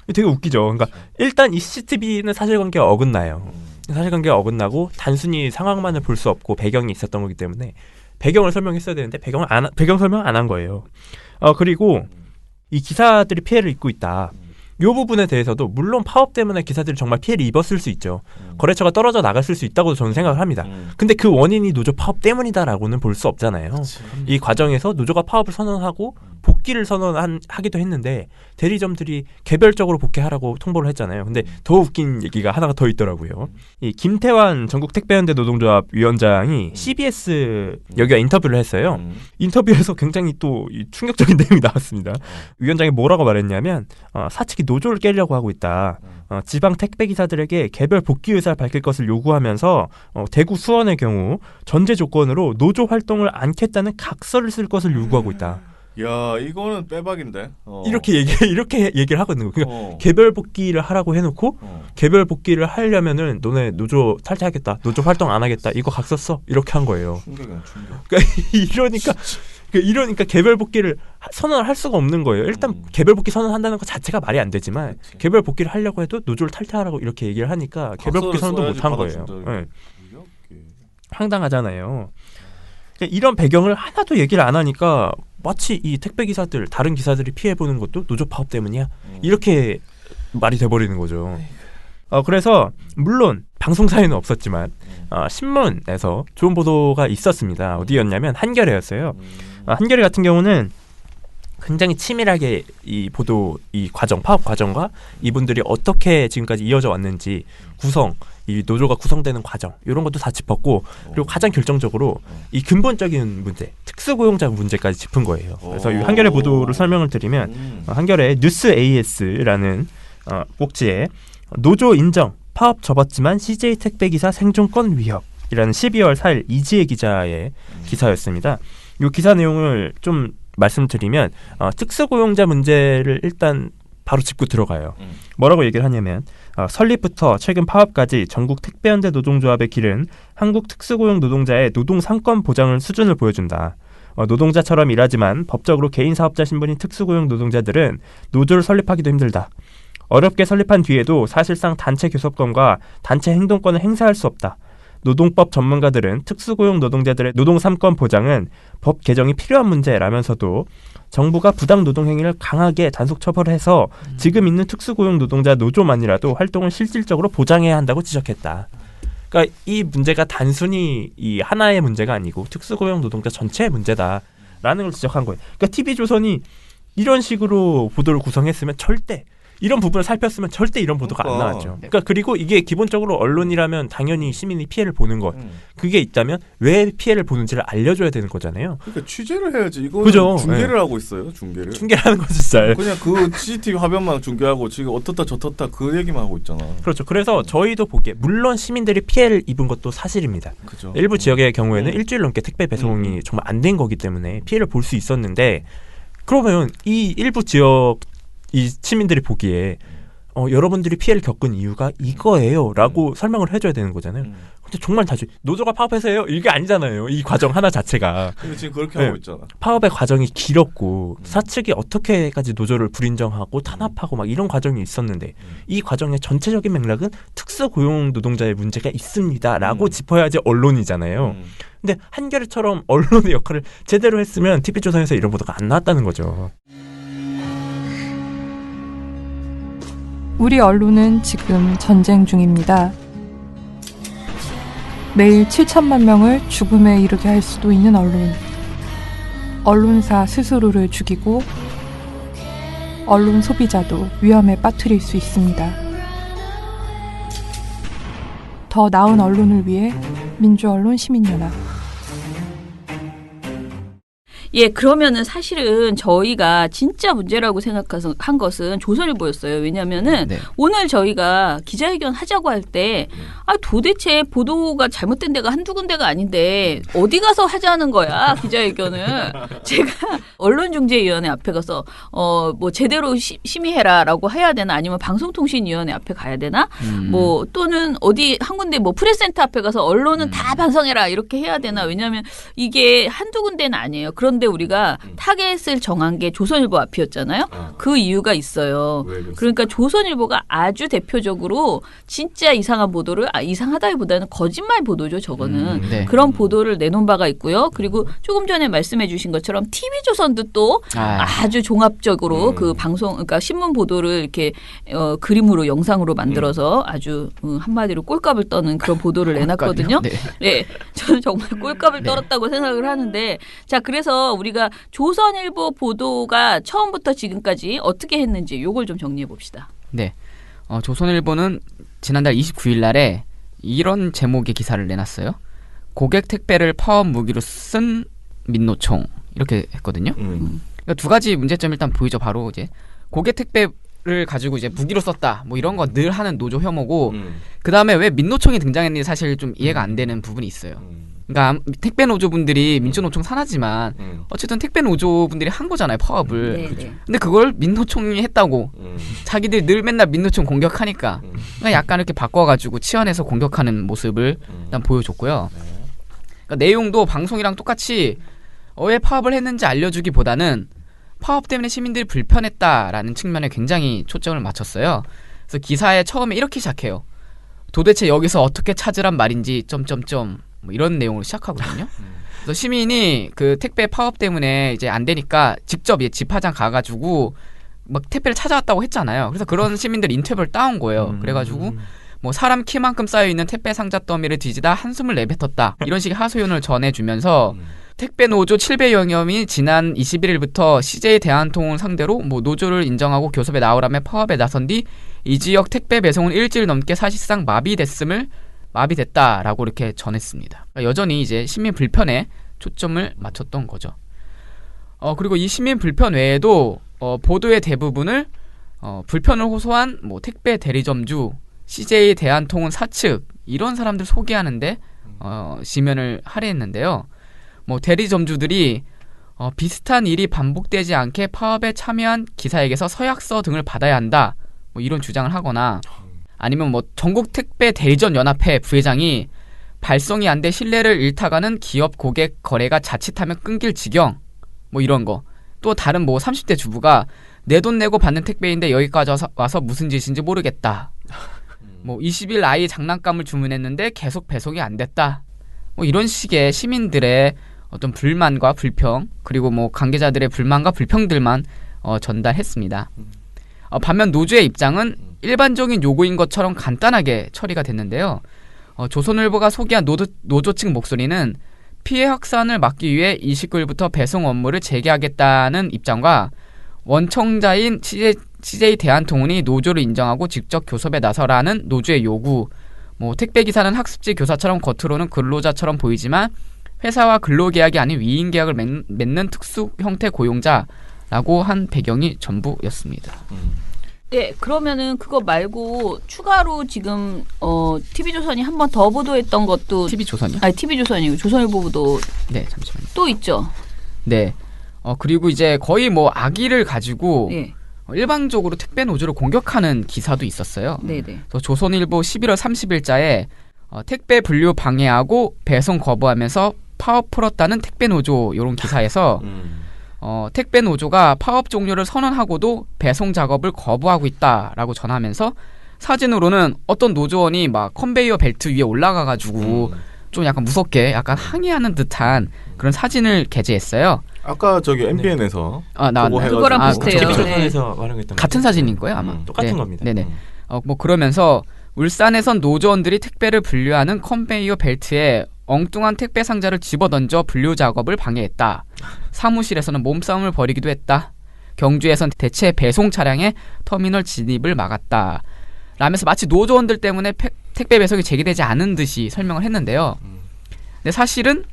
되게 웃기죠. 그러니까 일단 이 CCTV는 사실관계가 어긋나요. 사실관계가 어긋나고 단순히 상황만을 볼 수 없고 배경이 있었던 거기 때문에 배경을 설명했어야 되는데 배경 설명 안 한 거예요. 그리고 이 기사들이 피해를 입고 있다. 이 부분에 대해서도 물론 파업 때문에 기사들이 정말 피해를 입었을 수 있죠. 거래처가 떨어져 나갔을 수 있다고 저는 생각을 합니다. 근데 그 원인이 노조 파업 때문이다라고는 볼 수 없잖아요. 이 과정에서 노조가 파업을 선언하고 복귀를 선언하기도 했는데 대리점들이 개별적으로 복귀하라고 통보를 했잖아요. 근데 더 웃긴 얘기가 하나가 더 있더라고요. 이 김태환 전국택배연대 노동조합 위원장이 CBS 여기가 인터뷰를 했어요. 인터뷰에서 굉장히 또 충격적인 내용이 나왔습니다. 위원장이 뭐라고 말했냐면 사측이 노조를 깨려고 하고 있다. 지방 택배기사들에게 개별 복귀 의사를 밝힐 것을 요구하면서 대구 수원의 경우 전제 조건으로 노조 활동을 않겠다는 각서를 쓸 것을 요구하고 있다. 야, 이거는 빼박인데. 이렇게 얘기를 하거든요. 그러니까 개별 복귀를 하라고 해놓고 개별 복귀를 하려면은 너네 노조 탈퇴하겠다, 노조 활동 안 하겠다, 이거 각서 써 이렇게 한 거예요. 충격. 이러니까 개별 복귀를 선언을 할 수가 없는 거예요. 일단 개별 복귀 선언한다는 것 자체가 말이 안 되지만 개별 복귀를 하려고 해도 노조를 탈퇴하라고 이렇게 얘기를 하니까 개별 복귀 선언도 못 한 거예요. 네. 황당하잖아요. 이런 배경을 하나도 얘기를 안 하니까 마치 이 택배 기사들, 다른 기사들이 피해 보는 것도 노조 파업 때문이야. 이렇게 말이 돼버리는 거죠. 그래서 물론 방송사에는 없었지만 신문에서 좋은 보도가 있었습니다. 어디였냐면 한겨레였어요. 한겨레 같은 경우는 굉장히 치밀하게 이 과정, 파업 과정과 이분들이 어떻게 지금까지 이어져 왔는지 이 노조가 구성되는 과정 이런 것도 다 짚었고 그리고 가장 결정적으로 이 근본적인 문제, 특수고용자 문제까지 짚은 거예요. 그래서 이 한겨레 보도를 설명을 드리면 한겨레 뉴스 AS라는 꼭지에 노조 인정, 파업 접었지만 CJ 택배기사 생존권 위협이라는 12월 4일 이지혜 기자의 기사였습니다. 이 기사 내용을 좀 말씀드리면 특수고용자 문제를 일단 바로 짚고 들어가요. 뭐라고 얘기를 하냐면 설립부터 최근 파업까지 전국 택배연대 노동조합의 길은 한국 특수고용 노동자의 노동 상권 보장을 수준을 보여준다. 노동자처럼 일하지만 법적으로 개인 사업자 신분인 특수고용 노동자들은 노조를 설립하기도 힘들다. 어렵게 설립한 뒤에도 사실상 단체 교섭권과 단체 행동권을 행사할 수 없다. 노동법 전문가들은 특수고용 노동자들의 노동 3권 보장은 법 개정이 필요한 문제라면서도 정부가 부당 노동 행위를 강하게 단속 처벌해서 지금 있는 특수고용 노동자 노조만이라도 활동을 실질적으로 보장해야 한다고 지적했다. 그러니까 이 문제가 단순히 이 하나의 문제가 아니고 특수고용 노동자 전체의 문제다라는 걸 지적한 거예요. 그러니까 TV조선이 이런 식으로 보도를 구성했으면 절대 이런 부분을 살폈으면 절대 이런 보도가 안 나왔죠. 그러니까 그리고 이게 기본적으로 언론이라면 당연히 시민이 피해를 보는 것 그게 있다면 왜 피해를 보는지를 알려줘야 되는 거잖아요. 그러니까 취재를 해야지. 이거는 그죠? 중계를 하고 있어요. 중계를 하는 거죠, 진짜. 그냥 그 CCTV 화면만 중계하고 지금 어떻다 저떻다 그 얘기만 하고 있잖아. 그렇죠. 그래서 저희도 보기에 물론 시민들이 피해를 입은 것도 사실입니다. 그죠. 일부 지역의 경우에는 일주일 넘게 택배 배송이 정말 안 된 거기 때문에 피해를 볼 수 있었는데 그러면 이 일부 지역 이 시민들이 보기에 여러분들이 피해를 겪은 이유가 이거예요라고 설명을 해줘야 되는 거잖아요. 근데 정말 다시 노조가 파업해서 해요 이게 아니잖아요. 이 과정 하나 자체가. 근데 지금 그렇게 하고 있잖아. 파업의 과정이 길었고 사측이 어떻게까지 노조를 불인정하고 탄압하고 막 이런 과정이 있었는데 이 과정의 전체적인 맥락은 특수고용 노동자의 문제가 있습니다라고 짚어야지 언론이잖아요. 근데 한겨레처럼 언론의 역할을 제대로 했으면 TV조선에서 이런 보도가 안 나왔다는 거죠. 우리 언론은 지금 전쟁 중입니다. 매일 7천만 명을 죽음에 이르게 할 수도 있는 언론. 언론사 스스로를 죽이고 언론 소비자도 위험에 빠뜨릴 수 있습니다. 더 나은 언론을 위해 민주언론 시민연합. 예, 그러면은 사실은 저희가 진짜 문제라고 생각해서 한 것은 조선일보였어요. 왜냐면은 네. 오늘 저희가 기자회견 하자고 할 때 도대체 보도가 잘못된 데가 한두 군데가 아닌데 어디 가서 하자는 거야, 기자회견을. 제가 언론중재위원회 앞에 가서 뭐 제대로 심의해라라고 해야 되나 아니면 방송통신위원회 앞에 가야 되나 뭐 또는 어디 한 군데 뭐 프레스센터 앞에 가서 언론은 다 반성해라 이렇게 해야 되나. 왜냐하면 이게 한두 군데는 아니에요. 그런데 우리가 타겟을 정한 게 조선일보 앞이었잖아요. 그 이유가 있어요. 그러니까 조선일보가 아주 대표적으로 진짜 이상한 보도를 이상하다기보다는 거짓말 보도죠. 저거는. 네. 그런 보도를 내놓은 바가 있고요. 그리고 조금 전에 말씀해 주신 것처럼 TV조선도 또 아주 종합적으로 그 방송 그러니까 신문 보도를 이렇게 그림으로 영상으로 만들어서 아주 한마디로 꼴값을 떠는 그런 보도를 내놨거든요. 네. 네. 저는 정말 꼴값을 떨었다고 생각을 하는데 자 그래서 우리가 조선일보 보도가 처음부터 지금까지 어떻게 했는지 요걸 좀 정리해 봅시다. 네. 조선일보는 지난달 29일 날에 이런 제목의 기사를 내놨어요. 고객 택배를 파업 무기로 쓴 민노총 이렇게 했거든요. 그러니까 두 가지 문제점 일단 보이죠. 바로 이제 고객 택배를 가지고 이제 무기로 썼다. 뭐 이런 거 늘 하는 노조 혐오고 그 다음에 왜 민노총이 등장했는지 사실 좀 이해가 안 되는 부분이 있어요. 그러니까 택배 노조분들이 민주노총 산하지만 어쨌든 택배 노조분들이 한 거잖아요, 파업을. 네네. 근데 그걸 민노총이 했다고 자기들이 늘 맨날 민노총 공격하니까 그러니까 약간 이렇게 바꿔가지고 치환해서 공격하는 모습을 일단 보여줬고요. 그러니까 내용도 방송이랑 똑같이 왜 파업을 했는지 알려주기보다는 파업 때문에 시민들이 불편했다라는 측면에 굉장히 초점을 맞췄어요. 그래서 기사에 처음에 이렇게 시작해요. 도대체 여기서 어떻게 찾으란 말인지 뭐 이런 내용으로 시작하거든요. 그래서 시민이 그 택배 파업 때문에 이제 안 되니까 직접 집화장 가가지고 막 택배를 찾아왔다고 했잖아요. 그래서 그런 시민들 인터뷰를 따온 거예요. 그래가지고 뭐 사람 키만큼 쌓여있는 택배 상자 더미를 뒤지다 한숨을 내뱉었다. 이런 식의 하소연을 전해주면서 택배 노조 700여 명이 지난 21일부터 CJ 대한통운 상대로 뭐 노조를 인정하고 교섭에 나오라며 파업에 나선 뒤 이 지역 택배 배송은 일주일 넘게 사실상 마비됐다라고 이렇게 전했습니다. 그러니까 여전히 이제 시민 불편에 초점을 맞췄던 거죠. 그리고 이 시민 불편 외에도 보도의 대부분을 불편을 호소한 뭐 택배 대리점주, CJ 대한통운 사측 이런 사람들 소개하는데 지면을 할애했는데요. 뭐 대리점주들이 비슷한 일이 반복되지 않게 파업에 참여한 기사에게서 서약서 등을 받아야 한다. 뭐 이런 주장을 하거나 아니면 뭐 전국 택배 대리점 연합회 부회장이 발송이 안 돼 신뢰를 잃다가는 기업 고객 거래가 자칫하면 끊길 지경 뭐 이런 거. 또 다른 뭐 30대 주부가 내 돈 내고 받는 택배인데 여기까지 와서 무슨 짓인지 모르겠다. 뭐 20일 아이 장난감을 주문했는데 계속 배송이 안 됐다. 뭐 이런 식의 시민들의 어떤 불만과 불평 그리고 뭐 관계자들의 불만과 불평들만 전달했습니다. 반면 노조의 입장은 일반적인 요구인 것처럼 간단하게 처리가 됐는데요. 조선일보가 소개한 노조 측 목소리는 피해 확산을 막기 위해 29일부터 배송 업무를 재개하겠다는 입장과 원청자인 CJ 대한통운이 노조를 인정하고 직접 교섭에 나서라는 노조의 요구, 뭐 택배기사는 학습지 교사처럼 겉으로는 근로자처럼 보이지만 회사와 근로계약이 아닌 위임계약을 맺는 특수 형태 고용자라고 한 배경이 전부였습니다. 네, 그러면은 그거 말고 추가로 지금 TV조선이 한 번 더 보도했던 것도 TV조선이요? 아니 TV조선이고 조선일보 보도 네, 잠시만요. 또 있죠. 네. 그리고 이제 거의 뭐 악의를 가지고 네. 일방적으로 택배 노조를 공격하는 기사도 있었어요. 네네. 그래서 조선일보 11월 30일자에 택배 분류 방해하고 배송 거부하면서 파업 풀었다는 택배 노조 이런 기사에서 택배 노조가 파업 종료를 선언하고도 배송 작업을 거부하고 있다라고 전하면서 사진으로는 어떤 노조원이 막 컨베이어 벨트 위에 올라가가지고 좀 약간 무섭게 약간 항의하는 듯한 그런 사진을 게재했어요. 아까 저기 MBN에서 그거랑 비슷해요. TV조선에서 활용했던 같은 사진인 거예요 아마. 똑같은 겁니다. 네네. 뭐 그러면서 울산에선 노조원들이 택배를 분류하는 컨베이어 벨트에 엉뚱한 택배 상자를 집어던져 분류 작업을 방해했다. 사무실에서는 몸싸움을 벌이기도 했다. 경주에선 대체 배송 차량의 터미널 진입을 막았다. 라면서 마치 노조원들 때문에 택배 배송이 제기되지 않은 듯이 설명을 했는데요. 근데 사실은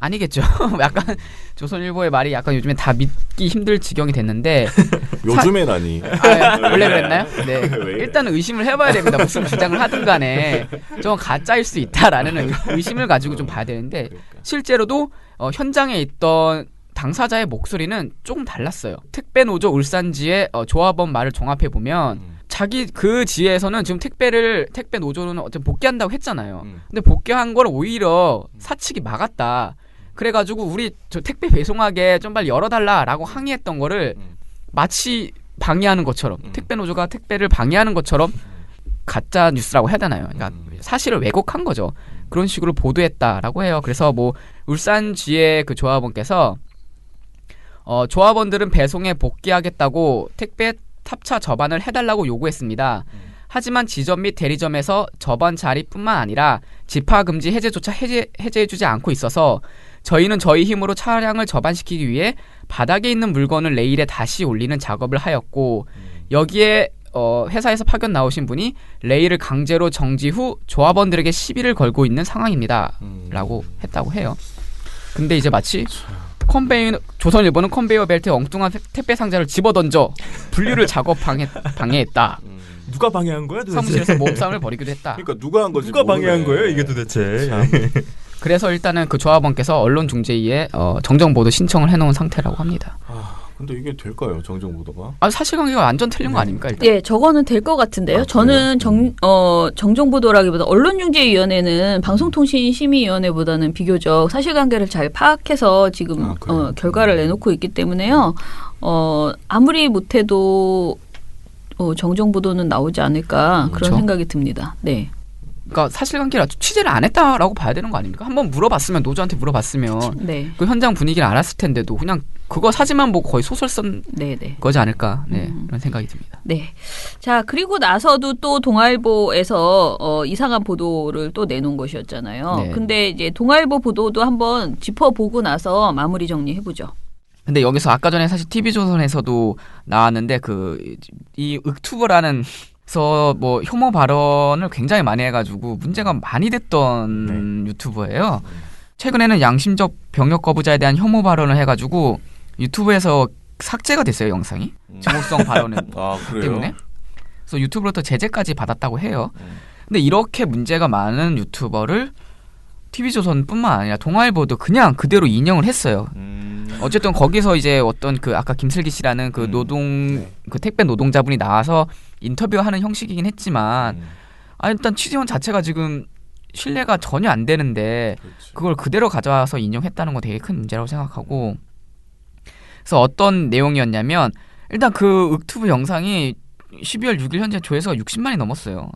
아니겠죠. 약간 조선일보의 말이 약간 요즘에 다 믿기 힘들 지경이 됐는데 요즘에라니. 원래 그랬나요? 네. 일단은 의심을 해봐야 됩니다. 무슨 주장을 하든 간에 좀 가짜일 수 있다라는 의심을 가지고 좀 봐야 되는데 실제로도 현장에 있던 당사자의 목소리는 조금 달랐어요. 택배 노조 울산지의 조합원 말을 종합해 보면 자기 그 지에서는 지금 택배 노조는 어쨌든 복귀한다고 했잖아요. 근데 복귀한 걸 오히려 사측이 막았다. 그래가지고 우리 저 택배 배송하게 좀 빨리 열어달라라고 항의했던 거를 마치 방해하는 것처럼 택배 노조가 택배를 방해하는 것처럼 가짜 뉴스라고 해야 되나요? 그러니까 사실을 왜곡한 거죠. 그런 식으로 보도했다라고 해요. 그래서 뭐 울산지의 그 조합원께서 조합원들은 배송에 복귀하겠다고 택배 탑차 접안을 해달라고 요구했습니다. 하지만 지점 및 대리점에서 접안 자리뿐만 아니라 집하금지 해제조차 해제해주지 않고 있어서 저희는 저희 힘으로 차량을 접안시키기 위해 바닥에 있는 물건을 레일에 다시 올리는 작업을 하였고 여기에 회사에서 파견 나오신 분이 레일을 강제로 정지 후 조합원들에게 시비를 걸고 있는 상황입니다. 라고 했다고 해요. 근데 이제 마치 조선일보는 컨베이어 벨트에 엉뚱한 택배 상자를 집어던져 분류를 작업 방해했다. 누가 방해한 거야 도대체? 사무실에서 몸싸움을 벌이기도 했다. 그러니까 누가 한 거지? 누가 방해한 거예요 이게 도대체? 그래서 일단은 그 조합원께서 언론중재위에 정정보도 신청을 해놓은 상태라고 합니다. 근데 이게 될까요, 정정보도가? 사실관계가 완전 틀린 거 아닙니까? 일단? 예, 저거는 될 것 같은데요. 저는 정정보도라기보다 언론중재위원회는 방송통신심의위원회보다는 비교적 사실관계를 잘 파악해서 지금 결과를 내놓고 있기 때문에요. 아무리 못해도 정정보도는 나오지 않을까 그런 그렇죠? 생각이 듭니다. 네. 그러니까 사실관계를 취재를 안 했다라고 봐야 되는 거 아닙니까? 한번 물어봤으면 노조한테 물어봤으면 네. 그 현장 분위기를 알았을 텐데도 그냥 그거 사진만 보고 거의 소설 쓴 거지 않을까 이런 생각이 듭니다. 네. 자 그리고 나서도 또 동아일보에서 이상한 보도를 또 내놓은 것이었잖아요. 네. 근데 이제 동아일보 보도도 한번 짚어보고 나서 마무리 정리해보죠. 근데 여기서 아까 전에 사실 TV조선에서도 나왔는데 이 윽투버라는 뭐 혐오 발언을 굉장히 많이 해가지고 문제가 많이 됐던 유튜버예요. 최근에는 양심적 병역 거부자에 대한 혐오 발언을 해가지고 유튜브에서 삭제가 됐어요, 영상이. 증오성 발언 때문에. 그래서 유튜브로부터 제재까지 받았다고 해요. 근데 이렇게 문제가 많은 유튜버를 TV조선뿐만 아니라 동아일보도 그냥 그대로 인용을 했어요. 어쨌든 거기서 이제 어떤 아까 김슬기 씨라는 그 택배 노동자분이 나와서 인터뷰하는 형식이긴 했지만 일단 취재원 자체가 지금 신뢰가 전혀 안 되는데 그걸 그대로 가져와서 인용했다는 건 되게 큰 문제라고 생각하고 그래서 어떤 내용이었냐면 일단 그 윽투브 영상이 12월 6일 현재 조회수가 60만이 넘었어요.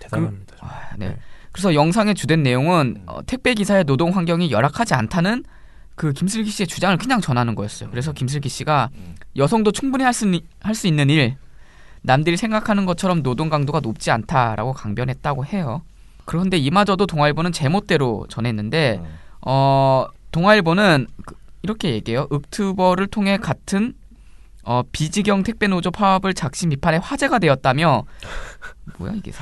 대단합니다. 네. 그래서 영상의 주된 내용은 택배 기사의 노동 환경이 열악하지 않다는 그 김슬기 씨의 주장을 그냥 전하는 거였어요. 그래서 김슬기 씨가 여성도 충분히 할 수 있는 일, 남들이 생각하는 것처럼 노동 강도가 높지 않다라고 강변했다고 해요. 그런데 이마저도 동아일보는 제멋대로 전했는데 동아일보는 이렇게 얘기해요. 윽투버를 통해 같은 비지경 택배노조 파업을 작심 비판에 화제가 되었다며 뭐야 이게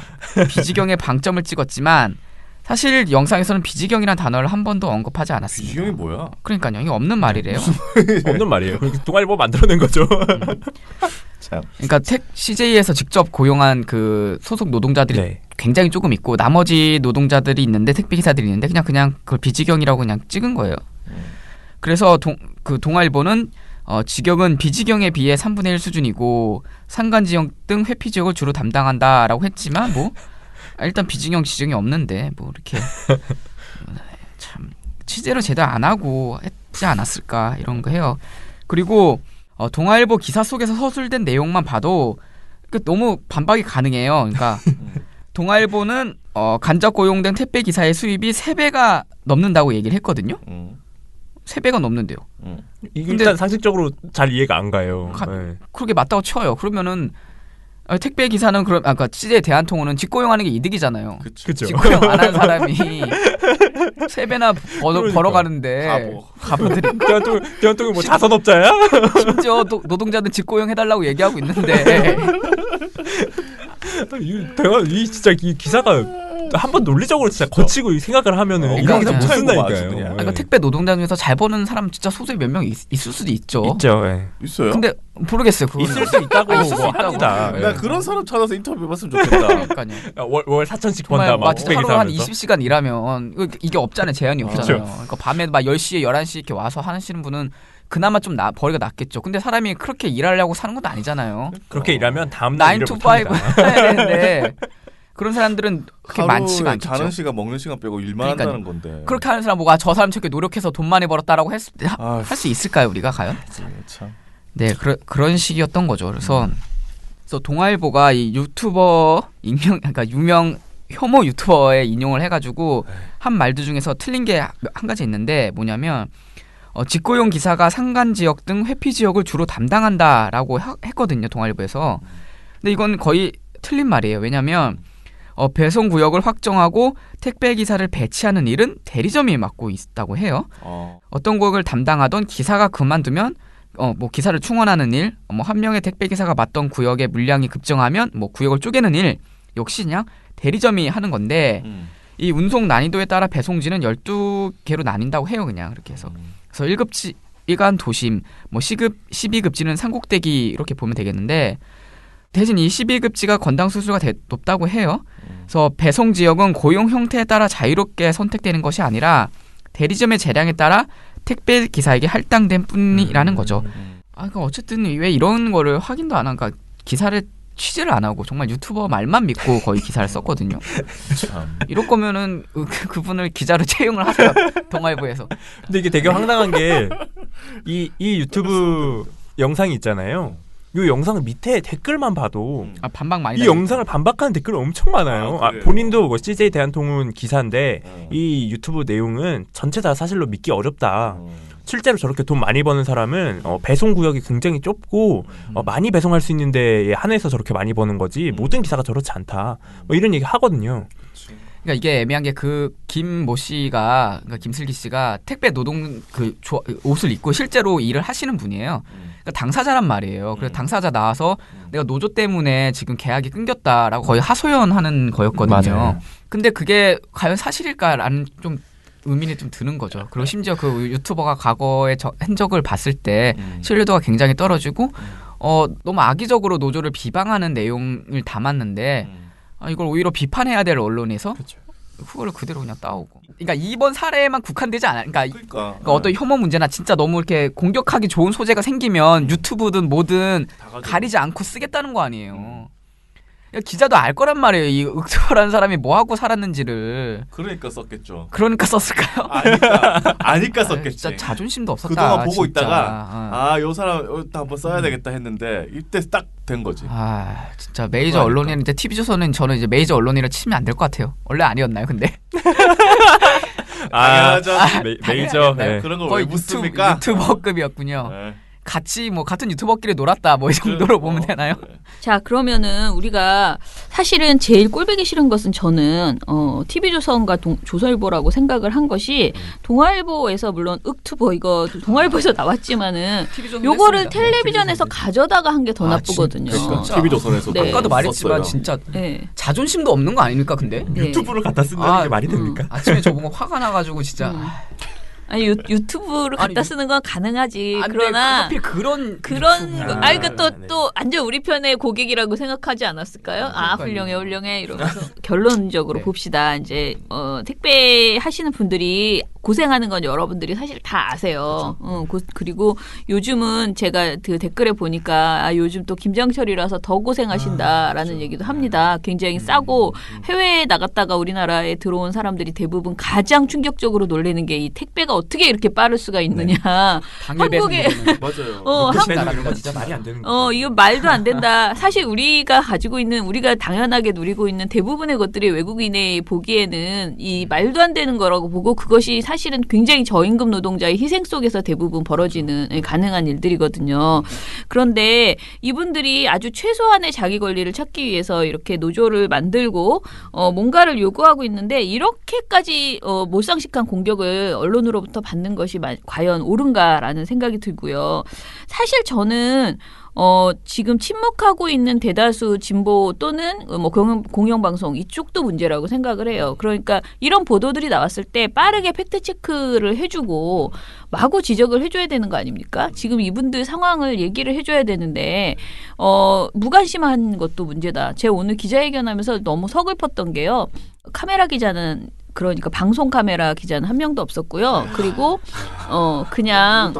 비지경의 방점을 찍었지만 사실 영상에서는 비지경이라는 단어를 한 번도 언급하지 않았습니다. 비지경이 뭐야? 그러니까요. 이게 없는 말이래요. 없는 말이에요. 동아일보 만들어낸 거죠. 그러니까 CJ에서 직접 고용한 그 소속 노동자들이 굉장히 조금 있고 나머지 노동자들이 있는데 택배 기사들이 있는데 그냥 그걸 비지경이라고 그냥 찍은 거예요. 그래서 동아일보는 지경은 비지경에 비해 3분의 1 수준이고 산간지역 등 회피 지역을 주로 담당한다라고 했지만 일단 비지경 지정이 없는데 이렇게 참 취재를 제대로 안 하고 했지 않았을까 이런 거 해요. 그리고 동아일보 기사 속에서 서술된 내용만 봐도 너무 반박이 가능해요. 그러니까 동아일보는 간접 고용된 택배 기사의 수입이 3배가 넘는다고 얘기를 했거든요. 3배가 넘는데요. 이게 일단 상식적으로 잘 이해가 안 가요. 그렇게 맞다고 쳐요. 그러면은 택배 기사는 아까 CJ 대한통운은 직고용하는 게 이득이잖아요. 그쵸. 직고용 안 한 사람이 3배나 벌어가는데 가보들이 대한통운 뭐 자선업자야? 심지어 노동자들 직고용 해달라고 얘기하고 있는데 이 진짜 이 기사가 한번 논리적으로 진짜 거치고 생각을 하면은 이런 게다 못 쓴다니까요. 그러니까 택배 노동자 중에서 잘 버는 사람 진짜 소수에 몇 명 있을 수도 있죠. 있죠. 예. 있어요? 근데 모르겠어요. 있을 수 있다고 뭐 합니다. 나 그런 사람 찾아서 인터뷰 해봤으면 좋겠다. 그러니까요. 월 4,000씩 정말 번다. 막 진짜 하루 한 20시간 일하면 이게 없잖아요. 제한이 없잖아요. 그렇죠. 그러니까 밤에 막 10시에 11시 이렇게 와서 하시는 분은 그나마 좀 벌이가 낫겠죠. 근데 사람이 그렇게 일하려고 사는 것도 아니잖아요. 그렇게 일하면 다음날 9 to 5 해야 되는데 그런 사람들은 그렇게 많지가 않겠죠. 자는 시간 먹는 시간 빼고 일만 한다는 건데. 그렇게 하는 사람 뭐가 저 사람 저렇게 노력해서 돈 많이 벌었다라고 할 수 있을까요 우리가 과연? 참. 네, 그런 식이었던 거죠. 그래서 동아일보가 이 유튜버 그러니까 유명 혐오 유튜버에 인용을 해가지고 한 말들 중에서 틀린 게 한 가지 있는데 뭐냐면 직고용 기사가 상간 지역 등 회피 지역을 주로 담당한다라고 했거든요. 동아일보에서. 근데 이건 거의 틀린 말이에요. 왜냐하면 배송 구역을 확정하고 택배 기사를 배치하는 일은 대리점이 맡고 있다고 해요. 어떤 구역을 담당하던 기사가 그만두면 뭐 기사를 충원하는 일, 뭐 한 명의 택배 기사가 맡던 구역의 물량이 급증하면 뭐 구역을 쪼개는 일 역시 그냥 대리점이 하는 건데 이 운송 난이도에 따라 배송지는 12개로 나뉜다고 해요. 그냥 그렇게 해서. 그래서 1급지 일간 도심, 뭐 12급지는 산꼭대기 이렇게 보면 되겠는데 대신 이 12급지가 건당 수수료가 높다고 해요. 그래서 배송 지역은 고용 형태에 따라 자유롭게 선택되는 것이 아니라 대리점의 재량에 따라 택배 기사에게 할당된 뿐이라는 거죠. 그러니까 어쨌든 왜 이런 거를 확인도 안 하니까 기사를 취재를 안 하고 정말 유튜버 말만 믿고 거의 기사를 썼거든요. 참. 이럴 거면은 그분을 기자로 채용을 하세요. 동아일보에서. 근데 이게 되게 황당한 게 이 유튜브 영상이 있잖아요. 이 영상 밑에 댓글만 봐도 반박 많이 이 영상을 반박하는 댓글이 엄청 많아요. 본인도 뭐 CJ 대한통운 기사인데 이 유튜브 내용은 전체 다 사실로 믿기 어렵다. 실제로 저렇게 돈 많이 버는 사람은 배송 구역이 굉장히 좁고 많이 배송할 수 있는 데에 한해서 저렇게 많이 버는 거지 모든 기사가 저렇지 않다. 뭐 이런 얘기 하거든요. 그러니까 이게 애매한 게 그 김모 씨가 그러니까 김슬기 씨가 택배 노동 옷을 입고 실제로 일을 하시는 분이에요. 그러니까 당사자란 말이에요. 그래서 당사자 나와서 내가 노조 때문에 지금 계약이 끊겼다라고 거의 하소연하는 거였거든요. 맞아요. 근데 그게 과연 사실일까라는 좀 의문이 좀 드는 거죠. 그리고 심지어 그 유튜버가 과거의 흔적을 봤을 때 신뢰도가 굉장히 떨어지고 너무 악의적으로 노조를 비방하는 내용을 담았는데 이걸 오히려 비판해야 될 언론에서 그거를 그대로 그냥 따오고. 그러니까 이번 사례에만 국한되지 않아요. 그러니까 어떤 혐오 문제나 진짜 너무 이렇게 공격하기 좋은 소재가 생기면 유튜브든 뭐든 가리지 않고 쓰겠다는 거 아니에요. 기자도 알 거란 말이에요. 이 윽투버라는 사람이 뭐 하고 살았는지를. 그러니까 썼겠죠. 그러니까 썼을까요? 아니까 썼겠지. 진짜 자존심도 없었다. 그동안 보고 진짜. 있다가 요 사람 한번 써야 되겠다 했는데 이때 딱 된 거지. 진짜 메이저 언론이나 이제 TV조선은 저는 이제 메이저 언론이라 치면 안 될 것 같아요. 원래 아니었나요, 근데? 당연하죠. 메이저. 네. 그런 걸 왜 묻습니까? 유튜버급이었군요. 네. 같이 뭐 같은 유튜버끼리 놀았다 뭐 이 정도로 보면 되나요? 자, 그러면은 우리가 사실은 제일 꼴보기 싫은 것은 저는 TV조선과 조선일보라고 생각을 한 것이 동아일보에서 물론 윽투버 이거 동아일보에서 나왔지만은 요거를 텔레비전에서 가져다가 한 게 더 나쁘거든요. 그러니까. TV조선에서 네. 아까도 말했지만 진짜 자존심도 없는 거 아닙니까 근데? 유튜브를 갖다 쓴다는 게 말이 됩니까? 아침에 저 뭔가 화가 나가지고 진짜 아니 유튜브를 갖다 쓰는 건 가능하지. 그러나 하필 그런 또 완전 우리 편의 고객이라고 생각하지 않았을까요? 훌륭해 이러면서 결론적으로 봅시다. 이제 택배 하시는 분들이 고생하는 건 여러분들이 사실 다 아세요. 그리고 요즘은 제가 그 댓글에 보니까 요즘 또 김장철이라서 더 고생하신다라는 얘기도 합니다. 굉장히 싸고 해외에 나갔다가 우리나라에 들어온 사람들이 대부분 가장 충격적으로 놀라는 게 이 택배가 어떻게 이렇게 빠를 수가 있느냐. 한국에 맞아요. 한국 진짜 말이 안 되는 거. 이거 말도 안 된다. 사실 우리가 당연하게 누리고 있는 대부분의 것들이 외국인이 보기에는 이 말도 안 되는 거라고 보고 그것이 사실은 굉장히 저임금 노동자의 희생 속에서 대부분 벌어지는 가능한 일들이거든요. 그런데 이분들이 아주 최소한의 자기 권리를 찾기 위해서 이렇게 노조를 만들고 뭔가를 요구하고 있는데 이렇게까지 몰상식한 공격을 언론으로부터 언론으로부터 받는 것이 과연 옳은가라는 생각이 들고요. 사실 저는 지금 침묵하고 있는 대다수 진보 또는 뭐 공영방송 이쪽도 문제라고 생각을 해요. 그러니까 이런 보도들이 나왔을 때 빠르게 팩트체크를 해주고 마구 지적을 해줘야 되는 거 아닙니까? 지금 이분들 상황을 얘기를 해줘야 되는데 무관심한 것도 문제다. 제가 오늘 기자회견하면서 너무 서글펐던 게요. 카메라 기자는 그러니까 방송 카메라 기자는 한 명도 없었고요. 그리고 그냥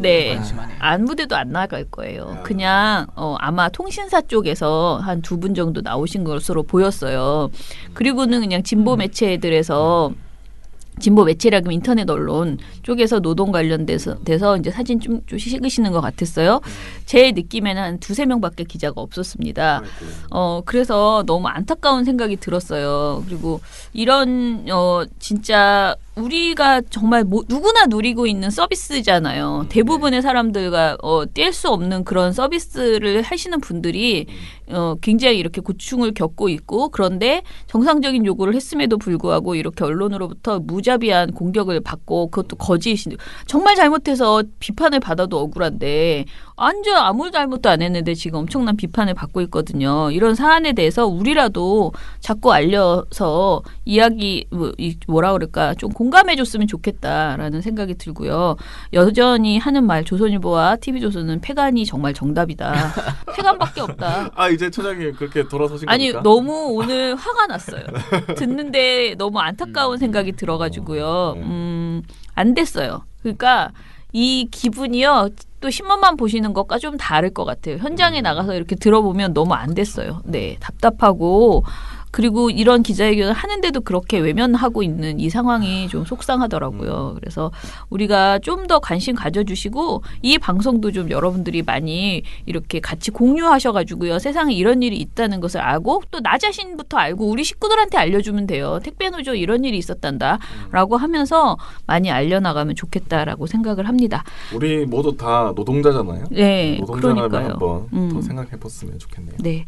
네 안무대도 안 나갈 거예요. 그냥 아마 통신사 쪽에서 한 2분 정도 나오신 것으로 보였어요. 그리고는 그냥 진보 매체들에서 진보 매체라면 인터넷 언론 쪽에서 노동 관련돼서 이제 사진 좀 찍으시는 것 같았어요. 제 느낌에는 한 2-3명밖에 기자가 없었습니다. 그래서 너무 안타까운 생각이 들었어요. 그리고 이런 진짜 우리가 정말 누구나 누리고 있는 서비스잖아요. 대부분의 사람들과 뗄 수 없는 그런 서비스를 하시는 분들이 굉장히 이렇게 고충을 겪고 있고 그런데 정상적인 요구를 했음에도 불구하고 이렇게 언론으로부터 무자비한 공격을 받고 그것도 거짓이 정말 잘못해서 비판을 받아도 억울한데 완전 아무 잘못도 안 했는데 지금 엄청난 비판을 받고 있거든요. 이런 사안에 대해서 우리라도 자꾸 알려서 이야기 뭐라 그럴까 좀 공감해 줬으면 좋겠다라는 생각이 들고요. 여전히 하는 말 조선일보와 TV조선은 폐간이 정말 정답이다. 폐간밖에 없다. 아 이제 처장님 그렇게 돌아서신 겁니까? 아니 너무 오늘 화가 났어요. 듣는데 너무 안타까운 생각이 들어가지고요. 안 됐어요. 그러니까 이 기분이요. 또 신문만 보시는 것과 좀 다를 것 같아요. 현장에 나가서 이렇게 들어보면 너무 안 됐어요. 네, 답답하고 그리고 이런 기자회견을 하는데도 그렇게 외면하고 있는 이 상황이 좀 속상하더라고요. 그래서 우리가 좀 더 관심 가져주시고 이 방송도 좀 여러분들이 많이 이렇게 같이 공유하셔가지고요. 세상에 이런 일이 있다는 것을 알고 또 나 자신부터 알고 우리 식구들한테 알려주면 돼요. 택배노조 이런 일이 있었단다라고 하면서 많이 알려나가면 좋겠다라고 생각을 합니다. 우리 모두 다 노동자잖아요. 네, 노동자라면 그러니까요. 한번 더 생각해봤으면 좋겠네요. 네.